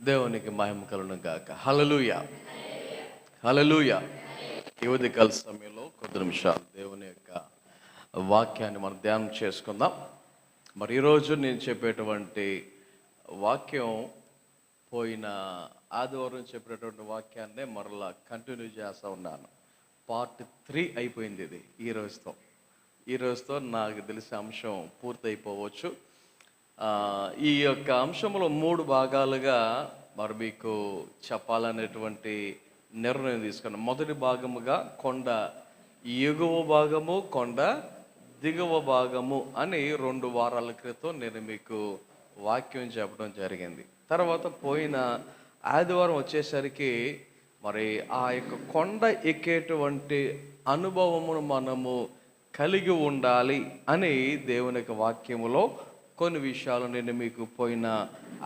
దేవునికి మహిమ కలుగును గాక. హల్లెలూయా, హల్లెలూయా. ఈ ఉదయకాల సమయంలో కొద్ది నిమిషాలు దేవుని యొక్క వాక్యాన్ని మనం ధ్యానం చేసుకుందాం. మరి ఈరోజు నేను చెప్పేటువంటి వాక్యం పోయిన ఆదివారం చెప్పినటువంటి వాక్యాన్నే మరలా కంటిన్యూ చేస్తూ ఉన్నాను. పార్ట్ 3 అయిపోయింది ఇది. ఈ రోజుతో నాకు తెలిసే అంశం పూర్తయిపోవచ్చు. ఈ యొక్క అంశంలో 3 భాగాలుగా మరి మీకు చెప్పాలనేటువంటి నిర్ణయం తీసుకున్నాను. మొదటి భాగముగా కొండ ఎగువ భాగము, కొండ దిగువ భాగము అని 2 వారాల క్రితం నేను మీకు వాక్యం చెప్పడం జరిగింది. తర్వాత పోయిన ఆదివారం వచ్చేసరికి మరి ఆ యొక్క కొండ ఎక్కేటువంటి అనుభవమును మనము కలిగి ఉండాలి అని దేవుని యొక్క వాక్యములో కొన్ని విషయాలు నేను మీకు పోయిన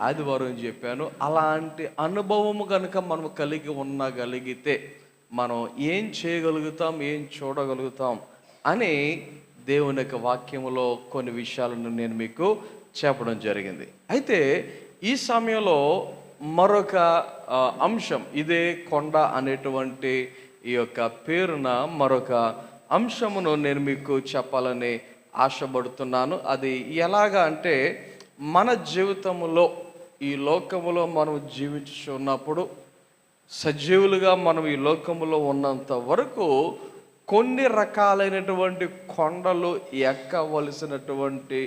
ఆదివారం చెప్పాను. అలాంటి అనుభవము కనుక మనం కలిగి ఉండగలిగితే మనం ఏం చేయగలుగుతాం, ఏం చూడగలుగుతాం అని దేవుని యొక్క వాక్యములో కొన్ని విషయాలను నేను మీకు చెప్పడం జరిగింది. అయితే ఈ సమయంలో మరొక అంశం, ఇదే కొండ అనేటువంటి ఈ యొక్క పేరున మరొక అంశమును నేను మీకు చెప్పాలని ఆశపడుతున్నాను. అది ఎలాగా అంటే, మన జీవితంలో ఈ లోకములో మనం జీవించున్నప్పుడు, సజీవులుగా మనం ఈ లోకములో ఉన్నంత వరకు కొన్ని రకాలైనటువంటి కొండలు ఎక్కవలసినటువంటి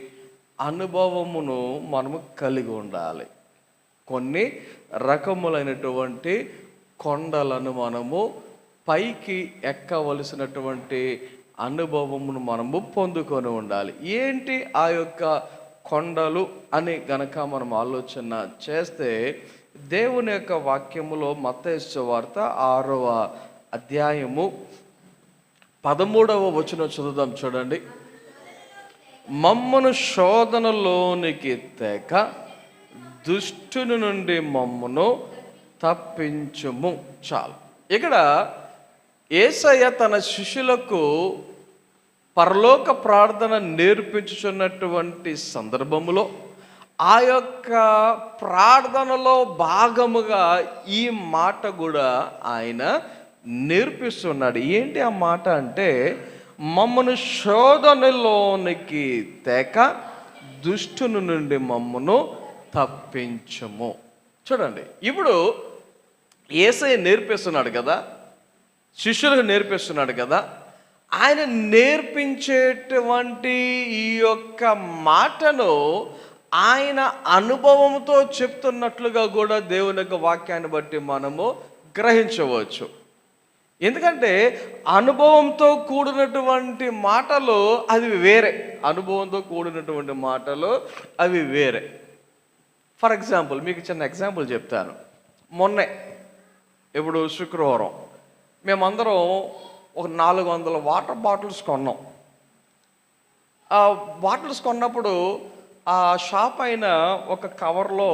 అనుభవమును మనము కలిగి ఉండాలి. కొన్ని రకములైనటువంటి కొండలను మనము పైకి ఎక్కవలసినటువంటి అనుభవమును మనము పొందుకొని ఉండాలి. ఏంటి ఆ యొక్క కొండలు అని గనక మనం ఆలోచన చేస్తే, దేవుని యొక్క వాక్యములో మత్తయి సువార్త 6వ అధ్యాయము 13వ వచనం చదువుదాం. చూడండి. మమ్మను శోధనలోనికి తేక దుష్టుని నుండి మమ్మను తప్పించుము. చాలు. ఇక్కడ యేసయ్య తన శిష్యులకు పరలోక ప్రార్థన నేర్పించుచున్నటువంటి సందర్భములో ఆ యొక్క ప్రార్థనలో భాగముగా ఈ మాట కూడా ఆయన నేర్పిస్తున్నాడు. ఏంటి ఆ మాట అంటే, మమ్మను శోధనలోనికి తేక దుష్టుని నుండి మమ్మను తప్పించుము. చూడండి, ఇప్పుడు యేసయ్య నేర్పిస్తున్నాడు కదా, శిష్యులకు నేర్పిస్తున్నాడు కదా. ఆయన నేర్పించేటువంటి ఈ యొక్క మాటను ఆయన అనుభవంతో చెప్తున్నట్లుగా కూడా దేవుని యొక్క వాక్యాన్ని బట్టి మనము గ్రహించవచ్చు. ఎందుకంటే అనుభవంతో కూడినటువంటి మాటలు అది వేరే, అనుభవంతో కూడినటువంటి మాటలు అవి వేరే. ఫర్ ఎగ్జాంపుల్, మీకు చిన్న ఎగ్జాంపుల్ చెప్తాను. మొన్నే ఇప్పుడు శుక్రవారం మేమందరం ఒక 400 వాటర్ బాటిల్స్ కొన్నాం. ఆ బాటిల్స్ కొన్నప్పుడు ఆ షాప్ అయిన ఒక కవర్లో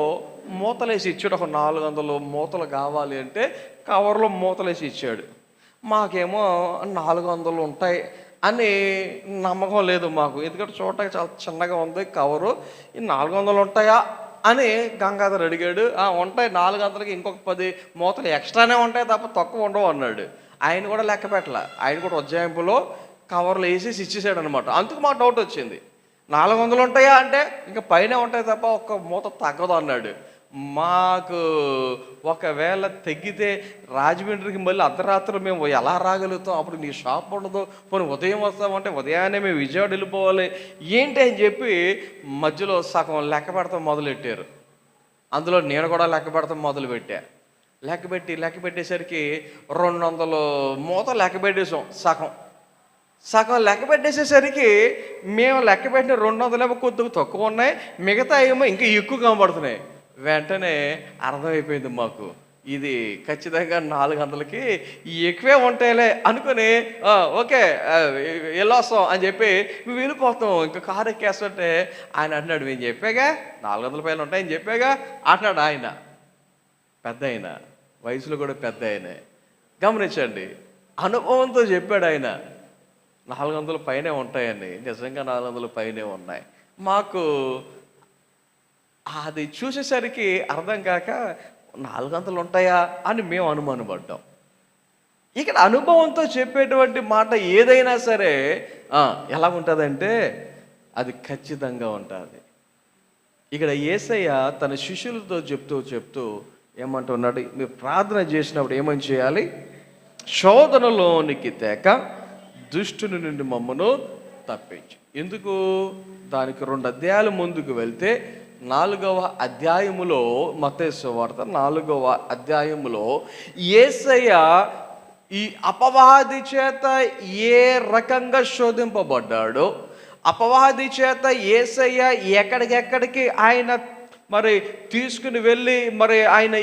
మూతలేసి ఇచ్చాడు. ఒక 400 మూతలు కావాలి అంటే కవర్లో మూతలేసి ఇచ్చాడు. మాకేమో 400 ఉంటాయి అని నమ్మకం లేదు మాకు. ఎందుకంటే చూడటానికి చాలా చిన్నగా ఉంది కవరు. ఈ 400 ఉంటాయా అని గంగాధర్ అడిగాడు. ఉంటాయి, 400కి ఇంకొక 10 మూతలు ఎక్స్ట్రానే ఉంటాయి తప్ప తక్కువ ఉండవు అన్నాడు. ఆయన కూడా లెక్క పెట్టలే. ఆయన కూడా ఉజ్జాయింపులో కవర్లు వేసేసి ఇచ్చేసాడు అనమాట. అందుకు మాకు డౌట్ వచ్చింది. 400 ఉంటాయా అంటే ఇంకా పైన ఉంటాయి తప్ప ఒక్క మూత తగ్గదు అన్నాడు. మాకు ఒకవేళ తగ్గితే రాజమండ్రికి మళ్ళీ అర్ధరాత్రి మేము ఎలా రాగలుగుతాం? అప్పుడు నీ షాప్ ఉండదు, పోనీ ఉదయం వస్తామంటే ఉదయాన్నే మేము విజయవాడ వెళ్ళిపోవాలి ఏంటి అని చెప్పి మధ్యలో సగం లెక్క పెడతాం మొదలెట్టారు. అందులో నేను కూడా లెక్క పెడతాం మొదలుపెట్టా. లెక్క పెట్టేసరికి 200 మూత లెక్క పెట్టేసాం. సగం లెక్క పెట్టేసేసరికి మేము లెక్క పెట్టిన 200 కొద్దిగా తక్కువ ఉన్నాయి, మిగతా ఏమో ఇంకా ఎక్కువ కనబడుతున్నాయి. వెంటనే అర్థమైపోయింది మాకు, ఇది ఖచ్చితంగా 400కి ఎక్కువే ఉంటాయిలే అనుకుని ఓకే వెళ్ళొస్తాం అని చెప్పి మేము వెళ్ళిపోతాం. ఇంకా కారు ఎక్కేస్తుంటే ఆయన అంటున్నాడు, మేము చెప్పాగా 400 పైన ఉంటాయని చెప్పాగా అంటున్నాడు. ఆయన పెద్ద ఆయన, వయసులో కూడా పెద్ద ఆయనే. గమనించండి, అనుభవంతో చెప్పాడు ఆయన 400 పైనే ఉంటాయని. నిజంగా 400 పైనే ఉన్నాయి. మాకు అది చూసేసరికి అర్థం కాక 4 గంటలు ఉంటాయా అని మేము అనుమానపడ్డాం. ఇక్కడ అనుభవంతో చెప్పేటువంటి మాట ఏదైనా సరే ఎలా ఉంటుందంటే అది ఖచ్చితంగా ఉంటుంది. ఇక్కడ యేసయ్య తన శిష్యులతో చెప్తూ ఏమంటున్నాడు, మీరు ప్రార్థన చేసినప్పుడు ఏమని చేయాలి? శోధనలోనికి తేక దుష్టుని నుండి మమ్మను తప్పించు. ఎందుకు? దానికి 2 అధ్యాయాలు ముందుకు వెళ్తే 4వ అధ్యాయములో, మత్తయి సువార్త 4వ అధ్యాయములో యేసయ్య ఈ అపవాది చేత ఏ రకంగా శోధింపబడ్డాడో, అపవాది చేత యేసయ్య ఎక్కడికెక్కడికి ఆయన మరి తీసుకుని వెళ్ళి మరి ఆయన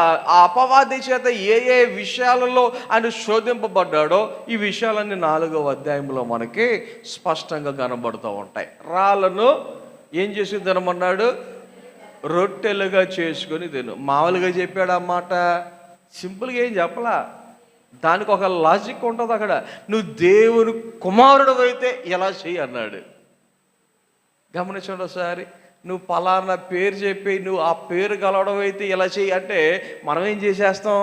ఆ అపవాది చేత ఏ విషయాలలో ఆయన శోధింపబడ్డాడో ఈ విషయాలన్నీ 4వ అధ్యాయంలో మనకి స్పష్టంగా కనబడుతూ ఉంటాయి. రాళ్ళను ఏం చేసి తినమన్నాడు? రొట్టెలుగా చేసుకొని తిను. మామూలుగా చెప్పాడు అన్నమాట, సింపుల్గా ఏం చెప్పలా. దానికి ఒక లాజిక్ ఉంటుంది అక్కడ. నువ్వు దేవుని కుమారుడు అయితే ఎలా చెయ్యి అన్నాడు. గమనించండి ఒకసారి. నువ్వు పలానా పేరు చెప్పి నువ్వు ఆ పేరు కలవడం అయితే ఎలా చెయ్యి అంటే మనం ఏం చేసేస్తాం?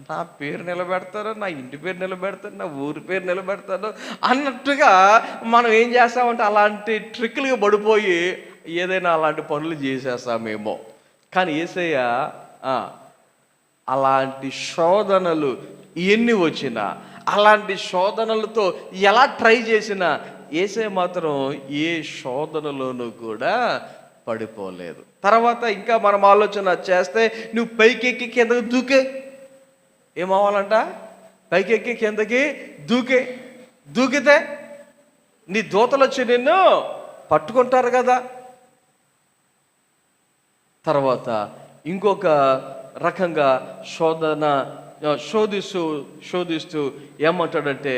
నా పేరు నిలబెడతారు, నా ఇంటి పేరు నిలబెడతారు, నా ఊరి పేరు నిలబెడతారు అన్నట్టుగా మనం ఏం చేస్తామంటే అలాంటి ట్రిక్లుగా పడిపోయి ఏదైనా అలాంటి పనులు చేసేస్తామేమో. కానీ యేసయ్య అలాంటి శోధనలు ఎన్ని వచ్చినా, అలాంటి శోధనలతో ఎలా ట్రై చేసినా యేసయ్య మాత్రం ఏ శోధనలోనూ కూడా పడిపోలేదు. తర్వాత ఇంకా మనం ఆలోచన చేస్తే నువ్వు పైకెక్కి కిందకి దూకే ఏమవ్వాలంట? పైకెక్కి కిందకి దూకితే నీ దూతలు వచ్చి నిన్ను పట్టుకుంటారు కదా. తర్వాత ఇంకొక రకంగా శోధిస్తూ ఏమంటాడంటే,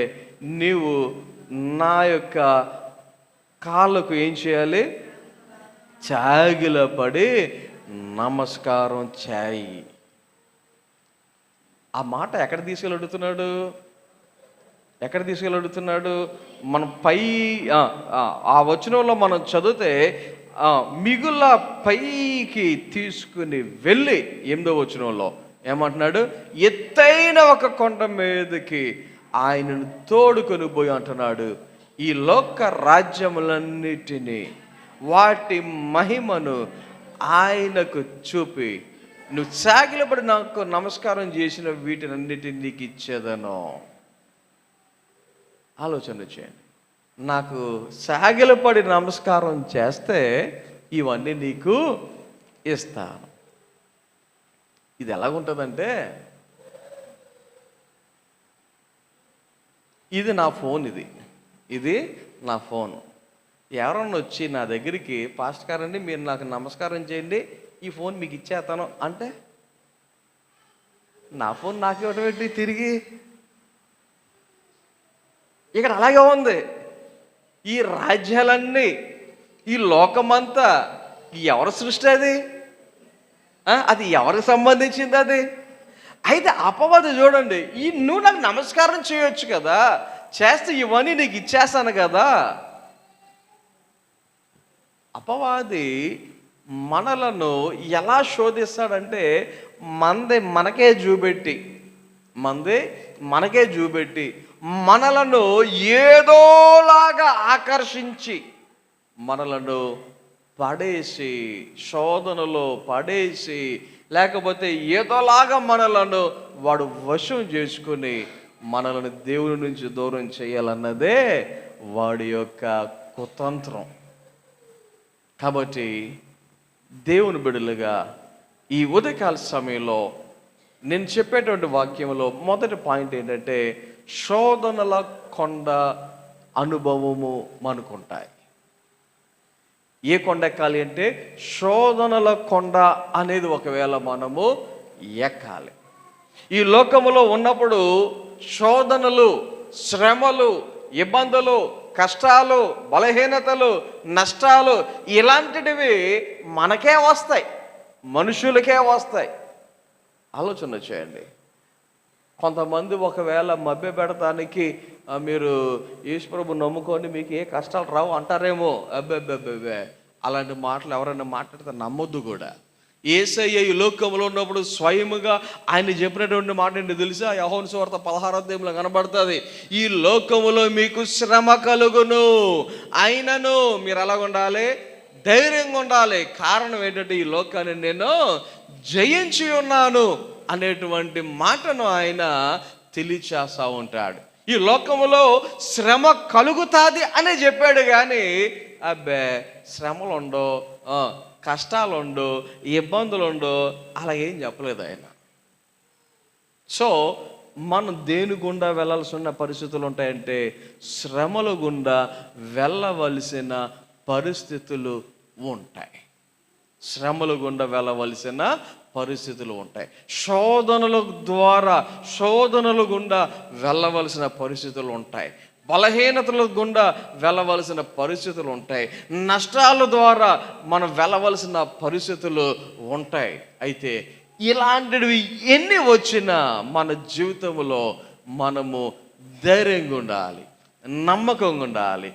నీవు నా యొక్క కాళ్ళకు ఏం చేయాలి? చాగిలపడి నమస్కారం చేయి. ఆ మాట ఎక్కడ తీసుకెళ్ళడుతున్నాడు? మనం ఆ వచనంలో మనం చదివితే మిగుల పైకి తీసుకుని వెళ్ళి 8వ వచనంలో ఏమంటున్నాడు? ఎత్తైన ఒక కొండ మీదకి ఆయనను తోడుకొని పోయి అంటున్నాడు, ఈ లోక రాజ్యములన్నిటినీ వాటి మహిమను ఆయనకు చూపి నువ్వు సాగిలపడి నాకు నమస్కారం చేసిన వీటినన్నిటిని నీకు ఇచ్చేదను. ఆలోచన చేయండి. నాకు సాగిలపడి నమస్కారం చేస్తే ఇవన్నీ నీకు ఇస్తాను. ఇది ఎలాగుంటుందంటే, ఇది నా ఫోన్, ఇది నా ఫోన్. ఎవరన్నా వచ్చి నా దగ్గరికి, పాస్టర్ గారండి మీరు నాకు నమస్కారం చేయండి, ఈ ఫోన్ మీకు ఇచ్చేస్తాను అంటే నా ఫోన్ నాకు ఇవ్వడం ఏంటి తిరిగి? ఇక్కడ అలాగే ఉంది. ఈ రాజ్యాలన్నీ, ఈ లోకమంతా ఎవరి సృష్టి? అది ఎవరికి సంబంధించింది? అది అయితే అపవాది చూడండి, నువ్వు నాకు నమస్కారం చేయొచ్చు కదా, చేస్తే ఇవన్నీ నీకు ఇచ్చేస్తాను కదా. అపవాది మనలను ఎలా శోధిస్తాడంటే మనకే చూపెట్టి మనలను ఏదోలాగా ఆకర్షించి మనలను పడేసి, శోధనలో పడేసి, లేకపోతే ఏదోలాగా మనలను వాడు వశం చేసుకుని మనలను దేవుని నుంచి దూరం చేయాలన్నదే వాడి యొక్క కుతంత్రం. కాబట్టి దేవుని బిడ్డలుగా ఈ ఉదయకాల సమయంలో నేను చెప్పేటువంటి వాక్యంలో మొదటి పాయింట్ ఏంటంటే, శోధనల కొండ అనుభవము మనకుంటాయి. ఏ కొండ ఎక్కాలి అంటే శోధనల కొండ అనేది ఒకవేళ మనము ఎక్కాలి. ఈ లోకములో ఉన్నప్పుడు శోధనలు, శ్రమలు, ఇబ్బందులు, కష్టాలు, బలహీనతలు, నష్టాలు ఇలాంటివి మనకే వస్తాయి, మనుషులకే వస్తాయి. ఆలోచన చేయండి. కొంతమంది ఒకవేళ మభ్య పెడతానికి మీరు యేసుప్రభు నమ్ముకొని మీకు ఏ కష్టాలు రావు అంటారేమో. అబ్బే అలాంటి మాటలు ఎవరైనా మాట్లాడితే నమ్మొద్దు కూడా. యేసయ్య ఈ లోకంలో ఉన్నప్పుడు స్వయముగా ఆయన చెప్పినటువంటి మాట ఏంటి తెలుసా? యోహాను సువార్త 16వ అధ్యాయంలో కనబడుతుంది. ఈ లోకములో మీకు శ్రమ కలుగును, అయినను మీరు ఎలాగ ఉండాలి? ధైర్యంగా ఉండాలి. కారణం ఏంటంటే ఈ లోకాన్ని నేను జయించి ఉన్నాను అనేటువంటి మాటను ఆయన తెలియచేస్తూ ఉంటాడు. ఈ లోకములో శ్రమ కలుగుతుంది అనే చెప్పాడు, కానీ అబ్బే శ్రమలు ఉండో, కష్టాలు ఉండో, ఇబ్బందులు ఉండో అలా ఏం చెప్పలేదు ఆయన. సో మనం దేని గుండా వెళ్ళాల్సి ఉన్న పరిస్థితులు ఉంటాయంటే శ్రమల గుండా వెళ్ళవలసిన పరిస్థితులు ఉంటాయి. శ్రమల గుండా వెళ్ళవలసిన పరిస్థితులు ఉంటాయి. శోధనల గుండా వెళ్ళవలసిన పరిస్థితులు ఉంటాయి. బలహీనతల గుండా వెళ్ళవలసిన పరిస్థితులు ఉంటాయి. నష్టాల ద్వారా మనం వెళ్ళవలసిన పరిస్థితులు ఉంటాయి. అయితే ఇలాంటివి ఎన్ని వచ్చినా మన జీవితంలో మనము ధైర్యంగా ఉండాలి, నమ్మకంగా ఉండాలి,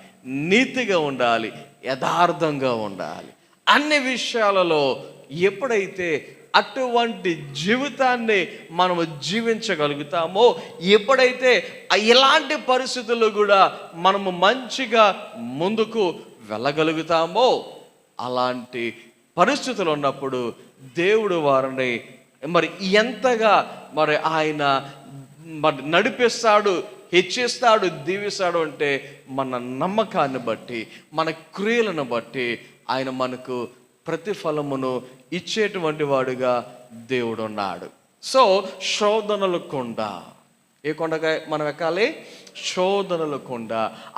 నీతిగా ఉండాలి, యథార్థంగా ఉండాలి. అన్ని విషయాలలో ఎప్పుడైతే అటువంటి జీవితాన్ని మనము జీవించగలుగుతామో, ఎప్పుడైతే ఇలాంటి పరిస్థితుల్లో కూడా మనము మంచిగా ముందుకు వెళ్ళగలుగుతామో, అలాంటి పరిస్థితులు ఉన్నప్పుడు దేవుడు వారిని మరి ఎంతగా మరి ఆయన మరి నడిపిస్తాడు, హెచ్చిస్తాడు, దీవిస్తాడు అంటే మన నమ్మకాన్ని బట్టి, మన క్రియలను బట్టి ఆయన మనకు ప్రతిఫలమును ఇచ్చేటువంటి వాడుగా దేవుడు ఉన్నాడు. సో శోధనల కొండ, ఏ కొండగా మనం ఎక్కాలి? శోధనల కొండ.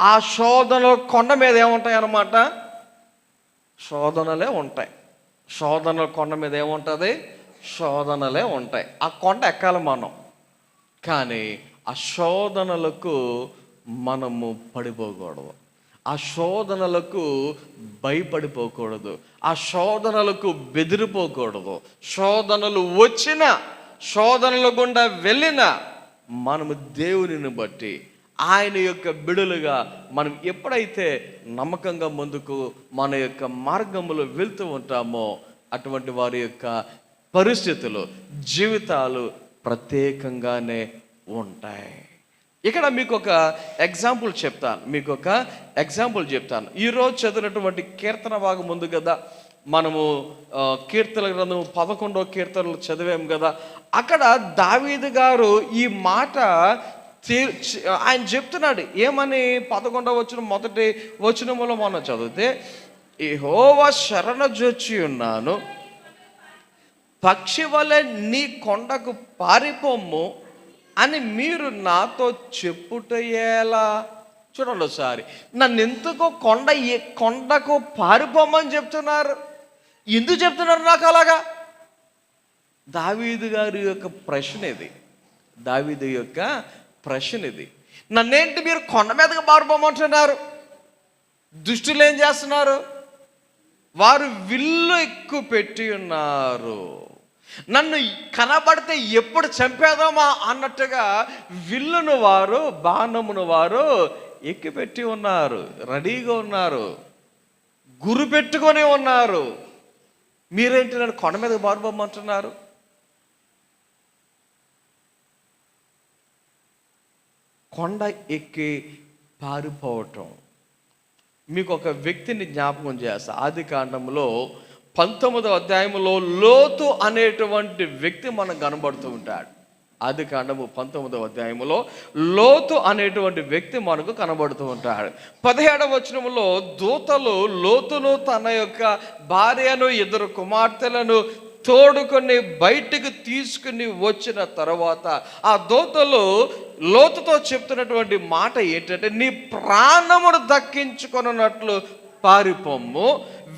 ఆ శోధనల కొండ మీద ఏముంటాయి అన్నమాట? శోధనలే ఉంటాయి. శోధనల కొండ మీద ఏముంటుంది? శోధనలే ఉంటాయి. ఆ కొండ ఎక్కాలి మనం. కానీ ఆ శోధనలకు మనము పడిపోకూడదు, ఆ శోధనలకు భయపడిపోకూడదు, ఆ శోధనలకు బెదిరిపోకూడదు. శోధనలు వచ్చిన, శోధనల గుండా వెళ్ళిన మనము దేవునిని బట్టి ఆయన యొక్క బిడులుగా మనం ఎప్పుడైతే నమ్మకంగా ముందుకు మన యొక్క మార్గంలో వెళ్తూ ఉంటామో అటువంటి వారి యొక్క పరిస్థితులు, జీవితాలు ప్రత్యేకంగానే ఉంటాయి. ఇక్కడ మీకు ఒక ఎగ్జాంపుల్ చెప్తాను. ఈరోజు చదివినటువంటి కీర్తన భాగం ఉంది కదా, మనము కీర్తన గ్రంథం 11వ కీర్తనలు చదివాము కదా. అక్కడ దావీదు గారు ఈ మాట ఆయన చెప్తున్నాడు. ఏమని? 11వ వచనం మొదటి వచనములో మనం చదివితే, యెహోవా శరణుజొచ్చి ఉన్నాను, పక్షి వలె నీ కొండకు పారిపోమ్ము అని మీరు నాతో చెప్పుటయేలా. చూడండి ఒకసారి, నన్ను ఎందుకో కొండకు పారిపోమని చెప్తున్నారు. ఎందుకు చెప్తున్నారు నాకు అలాగా? దావీదు గారి యొక్క ప్రశ్న ఇది. నన్నేంటి మీరు కొండ మీదకి పారిపోమంటున్నారు? దుష్టులు ఏం చేస్తున్నారు? వారు విల్లు ఎక్కువ పెట్టి ఉన్నారు. నన్ను కనబడితే ఎప్పుడు చంపేదామా అన్నట్టుగా విల్లును వారు, బాణమును వారు ఎక్కిపెట్టి ఉన్నారు, రెడీగా ఉన్నారు, గురి పెట్టుకొని ఉన్నారు. మీరేంటి నన్ను కొండ మీద పారిపోమంటున్నారు? కొండ ఎక్కి పారిపోవటం. మీకు ఒక వ్యక్తిని జ్ఞాపకం చేస్తా. ఆదికాండంలో 19వ అధ్యాయంలో లోతు అనేటువంటి వ్యక్తి మనకు కనబడుతూ ఉంటాడు. ఆదికాండము 19వ అధ్యాయంలో లోతు అనేటువంటి వ్యక్తి మనకు కనబడుతూ ఉంటాడు. 17వ వచనంలో దూతలు లోతును తన యొక్క భార్యను, 2 కుమార్తెలను తోడుకొని బయటికి తీసుకుని వచ్చిన తర్వాత ఆ దూతలు లోతుతో చెప్తున్నటువంటి మాట ఏంటంటే, నీ ప్రాణమును దక్కించుకొనున్నట్లు పారిపోమ్ము,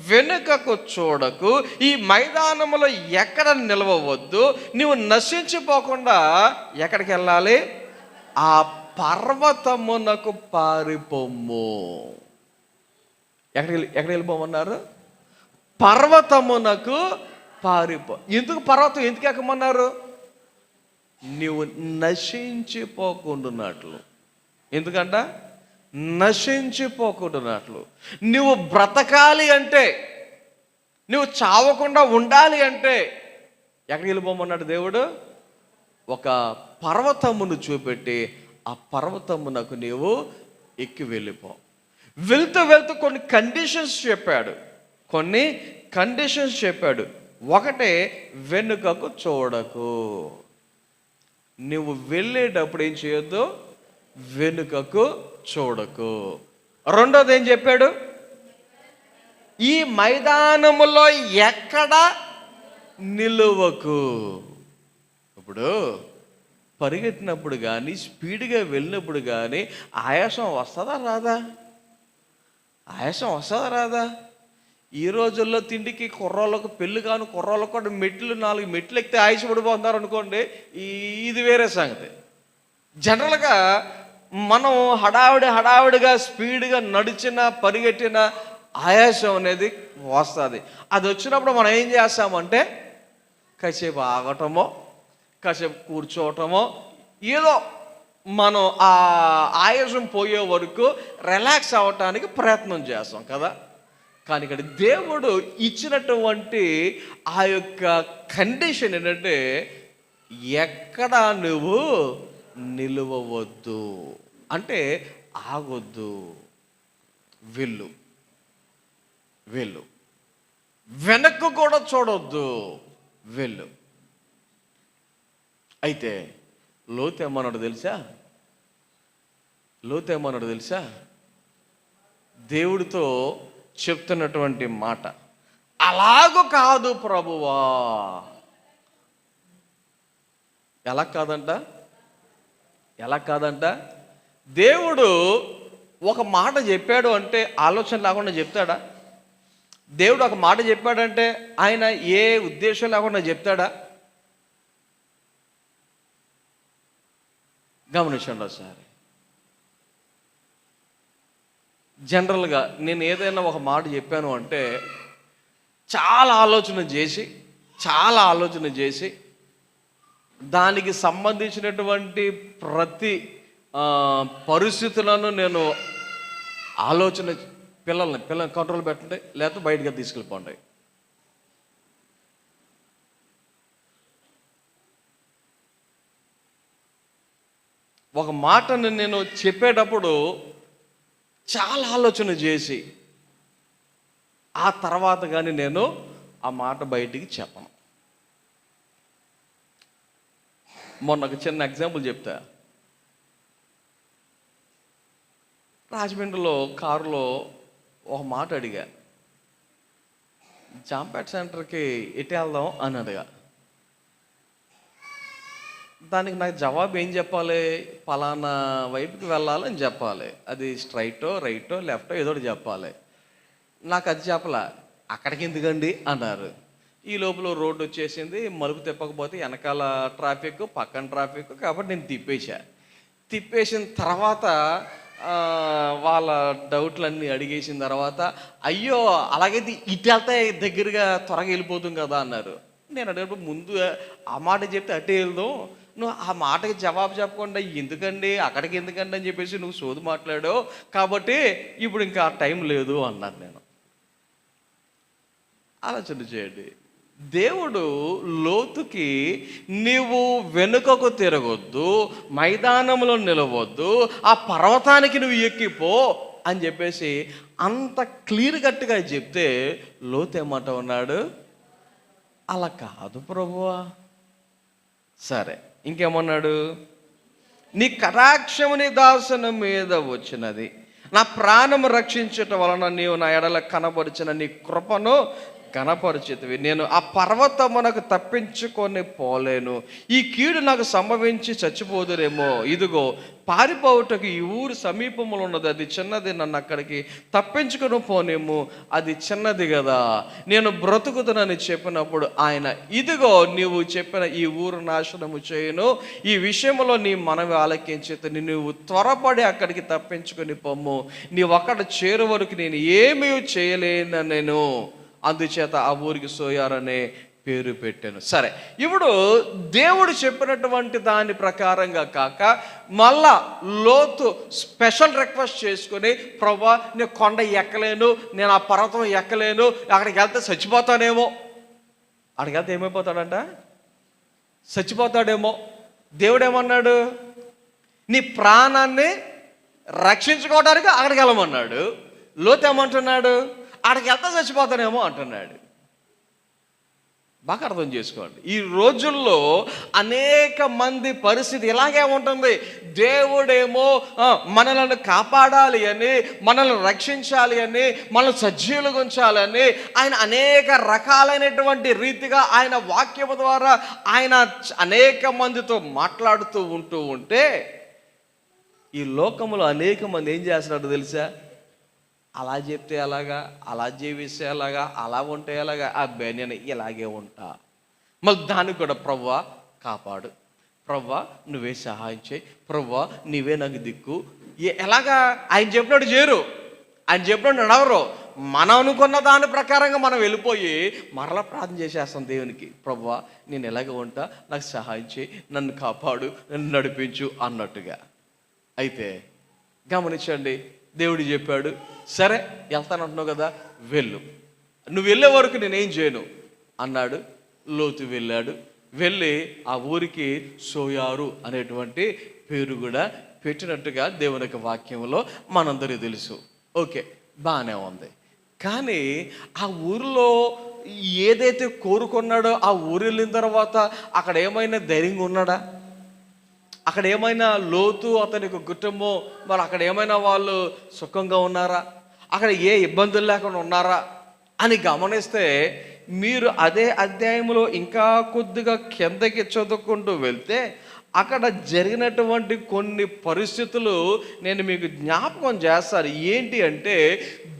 వెనుకకు చూడకు, ఈ మైదానములో ఎక్కడ నిలవవద్దు, నువ్వు నశించిపోకుండా ఎక్కడికి వెళ్ళాలి? ఆ పర్వతమునకు పారిపోమ్ము. ఎక్కడికి వెళ్ళిపోమన్నారు? పర్వతమునకు పారిపో. ఎందుకు పర్వతం ఎందుకు ఎక్కమన్నారు? నువ్వు నశించిపోకుండాన్నట్లు. ఎందుకంట? నశించిపోకుండాన్నట్లు. నువ్వు బ్రతకాలి అంటే, నువ్వు చావకుండా ఉండాలి అంటే ఎక్కడికి వెళ్ళిపోమన్నాడు దేవుడు? ఒక పర్వతమును చూపెట్టి ఆ పర్వతమునకు నీవు ఎక్కి వెళ్ళిపో. వెళ్తూ వెళ్తూ కొన్ని కండిషన్స్ చెప్పాడు. ఒకటే, వెనుకకు చూడకు. నువ్వు వెళ్ళేటప్పుడు ఏం చేయొద్దు? వెనుకకు చూడకు. రెండోది ఏం చెప్పాడు? ఈ మైదానములో ఎక్కడ నిలువకు. ఇప్పుడు పరిగెట్టినప్పుడు కానీ, స్పీడ్గా వెళ్ళినప్పుడు కానీ ఆయాసం వస్తుందా రాదా? ఈ రోజుల్లో తిండికి కుర్రోళ్ళకు, పెళ్ళి కాను కుర్రోళ్ళకు కూడా 4 మెట్లు ఎక్కితే ఆయాసపడిపోతున్నారు అనుకోండి, ఇది వేరే సంగతి. జనరల్గా మనం హడావిడిగా స్పీడ్గా నడిచినా పరిగెట్టినా ఆయాసం అనేది వస్తుంది. అది వచ్చినప్పుడు మనం ఏం చేస్తామంటే కాసేపు ఆగటమో, కాసేపు కూర్చోవటమో, ఏదో మనం ఆ ఆయాసం పోయే వరకు రిలాక్స్ అవ్వటానికి ప్రయత్నం చేస్తాం కదా. కానీ ఇక్కడ దేవుడు ఇచ్చినటువంటి ఆ యొక్క కండిషన్ ఏంటంటే, ఎక్కడ నువ్వు నిలువవద్దు, అంటే ఆగొద్దు, వెళ్ళు. వెనక్కు కూడా చూడొద్దు, వెళ్ళు. అయితే లోతు ఏమన్నాడు తెలుసా? దేవుడితో చెప్తున్నటువంటి మాట, అలాగూ కాదు ప్రభువా. ఎలా కాదంట? దేవుడు ఒక మాట చెప్పాడు అంటే ఆలోచన లేకుండా చెప్తాడా? దేవుడు ఒక మాట చెప్పాడంటే ఆయన ఏ ఉద్దేశం లేకుండా చెప్తాడా? గమనించండి ఒకసారి. జనరల్గా నేను ఏదైనా ఒక మాట చెప్పాను అంటే చాలా ఆలోచన చేసి దానికి సంబంధించినటువంటి ప్రతి పరిస్థితులను నేను పిల్లల్ని కంట్రోల్ పెట్టండి, లేకపోతే బయటగా తీసుకెళ్ళిపోండి. ఒక మాటను నేను చెప్పేటప్పుడు చాలా ఆలోచన చేసి ఆ తర్వాత కానీ నేను ఆ మాట బయటికి చెప్పను. మొన్న ఒక చిన్న ఎగ్జాంపుల్ చెప్తా. రాజమండ్రిలో కారులో ఒక మాట అడిగా, జాంపేట సెంటర్కి ఎటు వెళ్దాం అని అడిగా. దానికి నాకు జవాబు ఏం చెప్పాలి? పలానా వైపుకి వెళ్ళాలని చెప్పాలి. అది స్ట్రైటో రైటో లెఫ్టో ఏదో చెప్పాలి. నాకు అది చెప్పలా. అక్కడికి ఎందుకండి అన్నారు. ఈ లోపల రోడ్డు వచ్చేసింది, మలుపు తిప్పకపోతే వెనకాల ట్రాఫిక్, పక్కన ట్రాఫిక్, కాబట్టి నేను తిప్పేసిన తర్వాత వాళ్ళ డౌట్లన్నీ అడిగేసిన తర్వాత, అయ్యో అలాగైతే ఇటు వెళ్తే దగ్గరగా త్వరగా వెళ్ళిపోతుంది కదా అన్నారు. నేను అడిగినప్పుడు ముందు ఆ మాట చెప్తే అటే వెళ్దాం, నువ్వు ఆ మాటకి జవాబు చెప్పకుండా ఎందుకండి అక్కడికి ఎందుకండి అని చెప్పేసి నువ్వు సోది మాట్లాడావు, కాబట్టి ఇప్పుడు ఇంకా టైం లేదు అన్నాను నేను. ఆలోచన చేయండి. దేవుడు లోతుకి నీవు వెనుకకు తిరగొద్దు, మైదానంలో నిలవద్దు, ఆ పర్వతానికి నువ్వు ఎక్కిపో అని చెప్పేసి అంత క్లియర్ కట్గా చెప్తే లోతు ఏమాట ఉన్నాడు? అలా కాదు ప్రభువా. సరే, ఇంకేమన్నాడు? నీ కటాక్షము నీ దాసుని మీద వచ్చినది, నా ప్రాణము రక్షించటం వలన నీవు నా ఎడల కనపరిచిన నీ కృపను కనపరిచితివి. నేను ఆ పర్వతమునకు తప్పించుకొని పోలేను, ఈ కీడు నాకు సంభవించి చచ్చిపోదురేమో. ఇదిగో పారిపోవుటకు ఈ ఊరు సమీపంలో ఉన్నది, అది చిన్నది, నన్ను అక్కడికి తప్పించుకొని పోనేమో, అది చిన్నది కదా, నేను బ్రతుకుతానని చెప్పినప్పుడు ఆయన, ఇదిగో నీవు చెప్పిన ఈ ఊరు నాశనము చేయను, ఈ విషయంలో నీ మనవి ఆలకించి నువ్వు త్వరపడి అక్కడికి తప్పించుకొని పొమ్ము, నీవు అక్కడ చేరు వరకు నేను ఏమీ చేయలేను నేను. అందుచేత ఆ ఊరికి సోయార్ అనే పేరు పెట్టాను. సరే, ఇప్పుడు దేవుడు చెప్పినటువంటి దాని ప్రకారంగా కాక మళ్ళా లోతు స్పెషల్ రిక్వెస్ట్ చేసుకుని, ప్రభువా నేను కొండ ఎక్కలేను, నేను ఆ పర్వతం ఎక్కలేను, అక్కడికి వెళ్తే చచ్చిపోతానేమో. అక్కడికి వెళ్తే ఏమైపోతాడంట? చచ్చిపోతాడేమో. దేవుడు ఏమన్నాడు? నీ ప్రాణాన్ని రక్షించుకోవడానికి అక్కడికి వెళ్ళమన్నాడు. లోతు ఏమంటున్నాడు? అక్కడికి వెళ్తే చచ్చిపోతానేమో అంటున్నాడు. బాగా అర్థం చేసుకోండి. ఈ రోజుల్లో అనేక మంది పరిస్థితి ఇలాగే ఉంటుంది. దేవుడేమో మనల్ని కాపాడాలి అని, మనల్ని రక్షించాలి అని, మనల్ని సజీవులుగా ఉంచాలని ఆయన అనేక రకాలైనటువంటి రీతిగా ఆయన వాక్యము ద్వారా ఆయన అనేక మందితో మాట్లాడుతూ ఉంటే, ఈ లోకంలో అనేక మంది ఏం చేస్తున్నారో తెలుసా? అలా చెప్తే అలాగా, అలా జీవిస్తే అలాగా, అలా ఉంటే అలాగా, అబ్బే నేను ఇలాగే ఉంటా. మళ్ళీ దానికి కూడా ప్రభువా కాపాడు, ప్రభువా నువ్వే సహాయం చేయి, ప్రభువా నీవే నాకు దిక్కు. ఎలాగా? ఆయన చెప్పినట్టు చేరు, ఆయన చెప్పినట్టు నడవరు. మనం అనుకున్న దాని ప్రకారంగా మనం వెళ్ళిపోయి మరలా ప్రార్థన చేసేస్తాం దేవునికి, ప్రభువా నేను ఎలాగ ఉంటా, నాకు సహాయం చేయి, నన్ను కాపాడు, నన్ను నడిపించు అన్నట్టుగా. అయితే గమనించండి, దేవుడు చెప్పాడు, సరే వెళ్తానంటున్నావు కదా, వెళ్ళు, నువ్వు వెళ్ళే వరకు నేనేం చేయను అన్నాడు. లోతు వెళ్ళాడు. వెళ్ళి ఆ ఊరికి సోయారు అనేటువంటి పేరు కూడా పెట్టినట్టుగా దేవుని యొక్క వాక్యంలో మనందరికీ తెలుసు. ఓకే, బాగానే ఉంది. కానీ ఆ ఊరిలో ఏదైతే కోరుకున్నాడో ఆ ఊరు వెళ్ళిన తర్వాత అక్కడ ఏమైనా ధైర్యంగా ఉన్నాడా? అక్కడ ఏమైనా లోతు అతని కుటుంబం మరి అక్కడ ఏమైనా వాళ్ళు సుఖంగా ఉన్నారా? అక్కడ ఏ ఇబ్బందులు లేకుండా ఉన్నారా అని గమనిస్తే, మీరు అదే అధ్యాయంలో ఇంకా కొద్దిగా కిందకి చదువుకుంటూ వెళ్తే అక్కడ జరిగినటువంటి కొన్ని పరిస్థితులు నేను మీకు జ్ఞాపకం చేస్తాను. ఏంటి అంటే,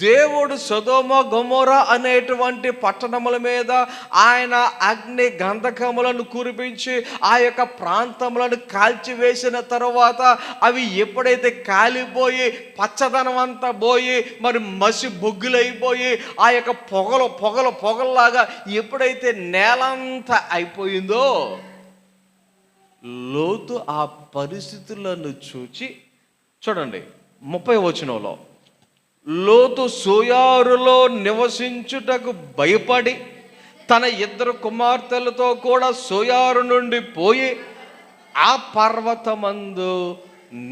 దేవుడు సొదొమ గొమొర్రా అనేటువంటి పట్టణముల మీద ఆయన అగ్ని గంధకములను కురిపించి ఆ యొక్క ప్రాంతములను కాల్చివేసిన తర్వాత అవి ఎప్పుడైతే కాలిపోయి పచ్చదనం అంతా పోయి మరి మసి బొగ్గులైపోయి ఆ యొక్క పొగల్లాగా ఎప్పుడైతే నేలంతా అయిపోయిందో, లోతు ఆ పరిస్థితులను చూచి, చూడండి 30వ వచనంలో, లోతు సోయారులో నివసించుటకు భయపడి తన 2 కుమార్తెలతో కూడా సోయారు నుండి పోయి ఆ పర్వతమందు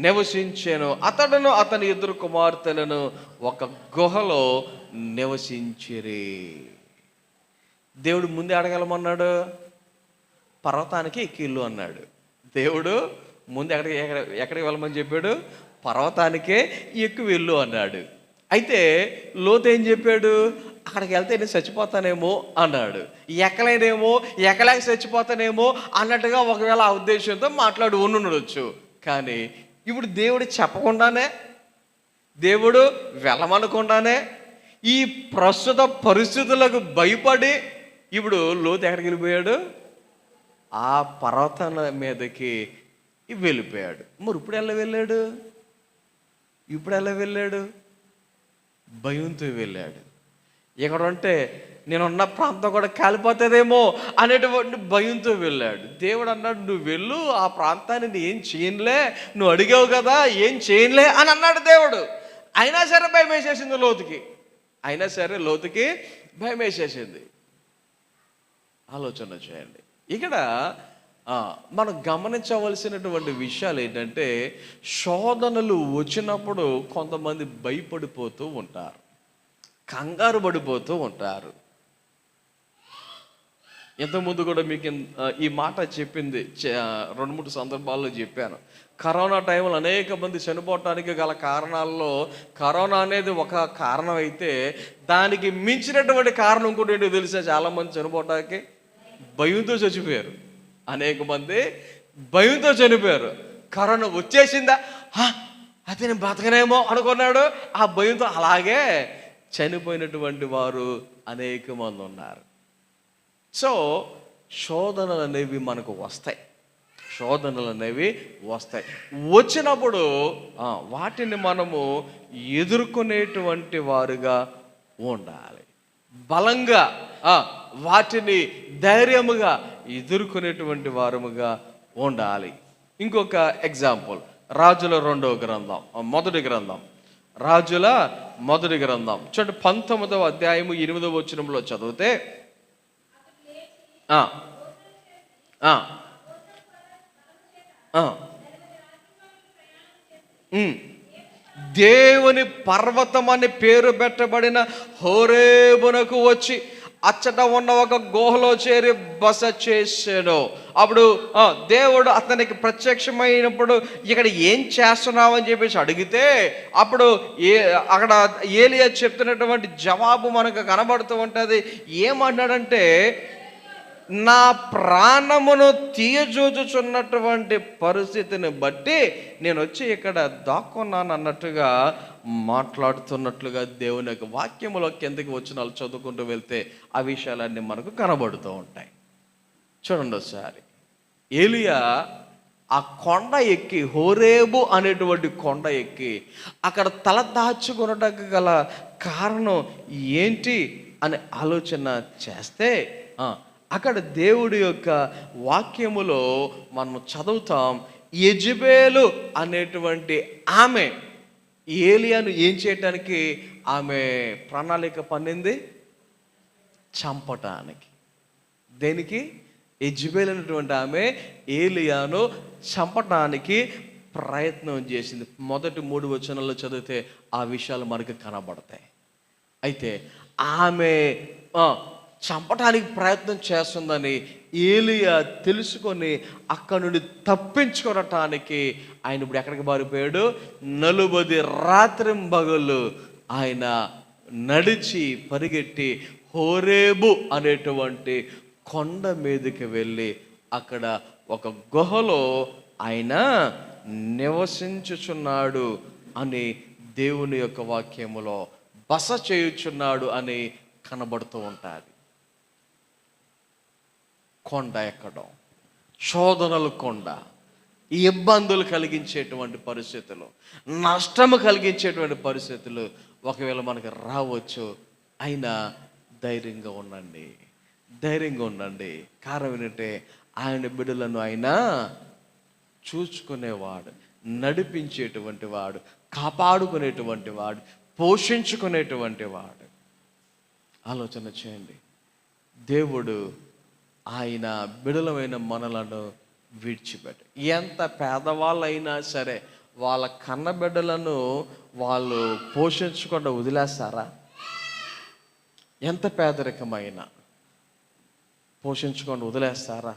నివసించాను. అతడును అతని 2 కుమార్తెలను ఒక గుహలో నివసించిరి. దేవుడు ముందే అడగలమన్నాడు, పర్వతానికి ఎక్కిళ్ళు అన్నాడు. దేవుడు ముందు ఎక్కడికి వెళ్ళమని చెప్పాడు? పర్వతానికే ఎక్కువ వెళ్ళు అన్నాడు. అయితే లోతు ఏం చెప్పాడు? అక్కడికి వెళ్తే నేను చచ్చిపోతానేమో అన్నాడు. ఎక్కలేక చచ్చిపోతానేమో అన్నట్టుగా ఒకవేళ ఆ ఉద్దేశంతో మాట్లాడి ఉండొచ్చు. కానీ ఇప్పుడు దేవుడు చెప్పకుండానే, దేవుడు వెళ్ళమనకుండానే ఈ ప్రస్తుత పరిస్థితులకు భయపడి ఇప్పుడు లోతు ఎక్కడికి వెళ్ళిపోయాడు? ఆ పర్వతం మీదకి వెళ్ళిపోయాడు. మరి ఇప్పుడు ఎలా వెళ్ళాడు? భయంతో వెళ్ళాడు. ఎక్కడంటే నేనున్న ప్రాంతం కూడా కాలిపోతుందేమో అనేటువంటి భయంతో వెళ్ళాడు. దేవుడు అన్నాడు, నువ్వు వెళ్ళు, ఆ ప్రాంతాన్ని నేను ఏం చేయనులే, నువ్వు అడిగావు కదా, ఏం చేయనులే అని అన్నాడు దేవుడు. అయినా సరే భయం వేసేసింది లోతుకి, భయం వేసేసింది. ఆలోచన చేయండి. ఇక్కడ మనం గమనించవలసినటువంటి విషయాలు ఏంటంటే, శోధనలు వచ్చినప్పుడు కొంతమంది భయపడిపోతూ ఉంటారు, కంగారు పడిపోతూ ఉంటారు. ఇంతకుముందు కూడా మీకు ఈ మాట చెప్పింది, 2-3 సందర్భాల్లో చెప్పాను. కరోనా టైంలో అనేక మంది చనిపోవటానికి గల కారణాల్లో కరోనా అనేది ఒక కారణం అయితే, దానికి మించినటువంటి కారణం కూడా ఏంటో తెలుసా? చాలామంది చనిపోవటానికి భయంతో చచ్చిపోయారు. అనేక మంది భయంతో చనిపోయారు. కరోనా వచ్చేసిందా, అయితే నేను బతకనేమో అనుకున్నాడు, ఆ భయంతో అలాగే చనిపోయినటువంటి వారు అనేక మంది ఉన్నారు. సో శోధనలు అనేవి మనకు వస్తాయి. వచ్చినప్పుడు వాటిని మనము ఎదుర్కొనేటువంటి వారుగా ఉండాలి. బలంగా వాటిని ధైర్యముగా ఎదుర్కొనేటువంటి వారముగా ఉండాలి. ఇంకొక ఎగ్జాంపుల్, రాజుల మొదటి గ్రంథం రాజుల మొదటి గ్రంథం చూడండి, 19వ అధ్యాయము 8వ వచనంలో చదివితే ఆ ఆ ఆ దేవుని పర్వతం అని పేరు పెట్టబడిన హోరేబునకు వచ్చి అచ్చట ఉన్న ఒక గుహలో చేరి బస చేశాడు. అప్పుడు దేవుడు అతనికి ప్రత్యక్షమైనప్పుడు ఇక్కడ ఏం చేస్తున్నావు అని చెప్పేసి అడిగితే అప్పుడు అక్కడ ఏలియా చెప్తున్నటువంటి జవాబు మనకు కనబడుతూ ఉంటుంది. ఏమన్నాడంటే, నా ప్రాణమును తీయజూచుచున్నటువంటి పరిస్థితిని బట్టి నేను వచ్చి ఇక్కడ దాక్కున్నాను అన్నట్టుగా మాట్లాడుతున్నట్లుగా దేవుని యొక్క వాక్యములో కిందకి వచ్చిన చదువుకుంటూ వెళ్తే ఆ విషయాలన్నీ మనకు కనబడుతూ ఉంటాయి. చూడండి ఒకసారి, ఏలియా ఆ కొండ ఎక్కి, హోరేబు అనేటువంటి కొండ ఎక్కి అక్కడ తల దాచుకొనడానికి గల కారణం ఏంటి అని ఆలోచన చేస్తే అక్కడ దేవుడి యొక్క వాక్యములో మనం చదువుతాం, యెజబెలు అనేటువంటి ఆమె ఏలియాను ఏం చేయటానికి ఆమె ప్రణాళిక పన్నింది? చంపటానికి. దేనికి? యెజబెలు అనేటువంటి ఆమె ఏలియాను చంపటానికి ప్రయత్నం చేసింది. మొదటి 3 వచనాల్లో చదివితే ఆ విషయాలు మనకు కనబడతాయి. అయితే ఆమె చంపటానికి ప్రయత్నం చేస్తుందని ఏలియా తెలుసుకొని అక్కడి నుండి తప్పించుకోవటానికి ఆయన ఇప్పుడు ఎక్కడికి పారిపోయాడు? 40 రాత్రింబగళ్ళు ఆయన నడిచి పరిగెట్టి హోరేబు అనేటువంటి కొండ మీదకి వెళ్ళి అక్కడ ఒక గుహలో ఆయన నివసించుచున్నాడు అని దేవుని యొక్క వాక్యములో బస చేయుచున్నాడు అని కనబడుతూ ఉంటుంది. కొండ ఎక్కడం, శోధనలు, కొండ, ఇబ్బందులు కలిగించేటువంటి పరిస్థితులు, నష్టము కలిగించేటువంటి పరిస్థితులు ఒకవేళ మనకు రావచ్చు. అయినా ధైర్యంగా ఉండండి. కారణం ఏంటంటే ఆయన బిడ్డలను ఆయన చూసుకునేవాడు, నడిపించేటువంటి వాడు, కాపాడుకునేటువంటి వాడు, పోషించుకునేటువంటి వాడు. ఆలోచన చేయండి, దేవుడు ఆయన బిడలమైన మనలను విడిచిపెట్ట. ఎంత పేదవాళ్ళైనా సరే వాళ్ళ కన్న బిడ్డలను వాళ్ళు పోషించకుండా వదిలేస్తారా? ఎంత పేదరికమైనా పోషించకుండా వదిలేస్తారా?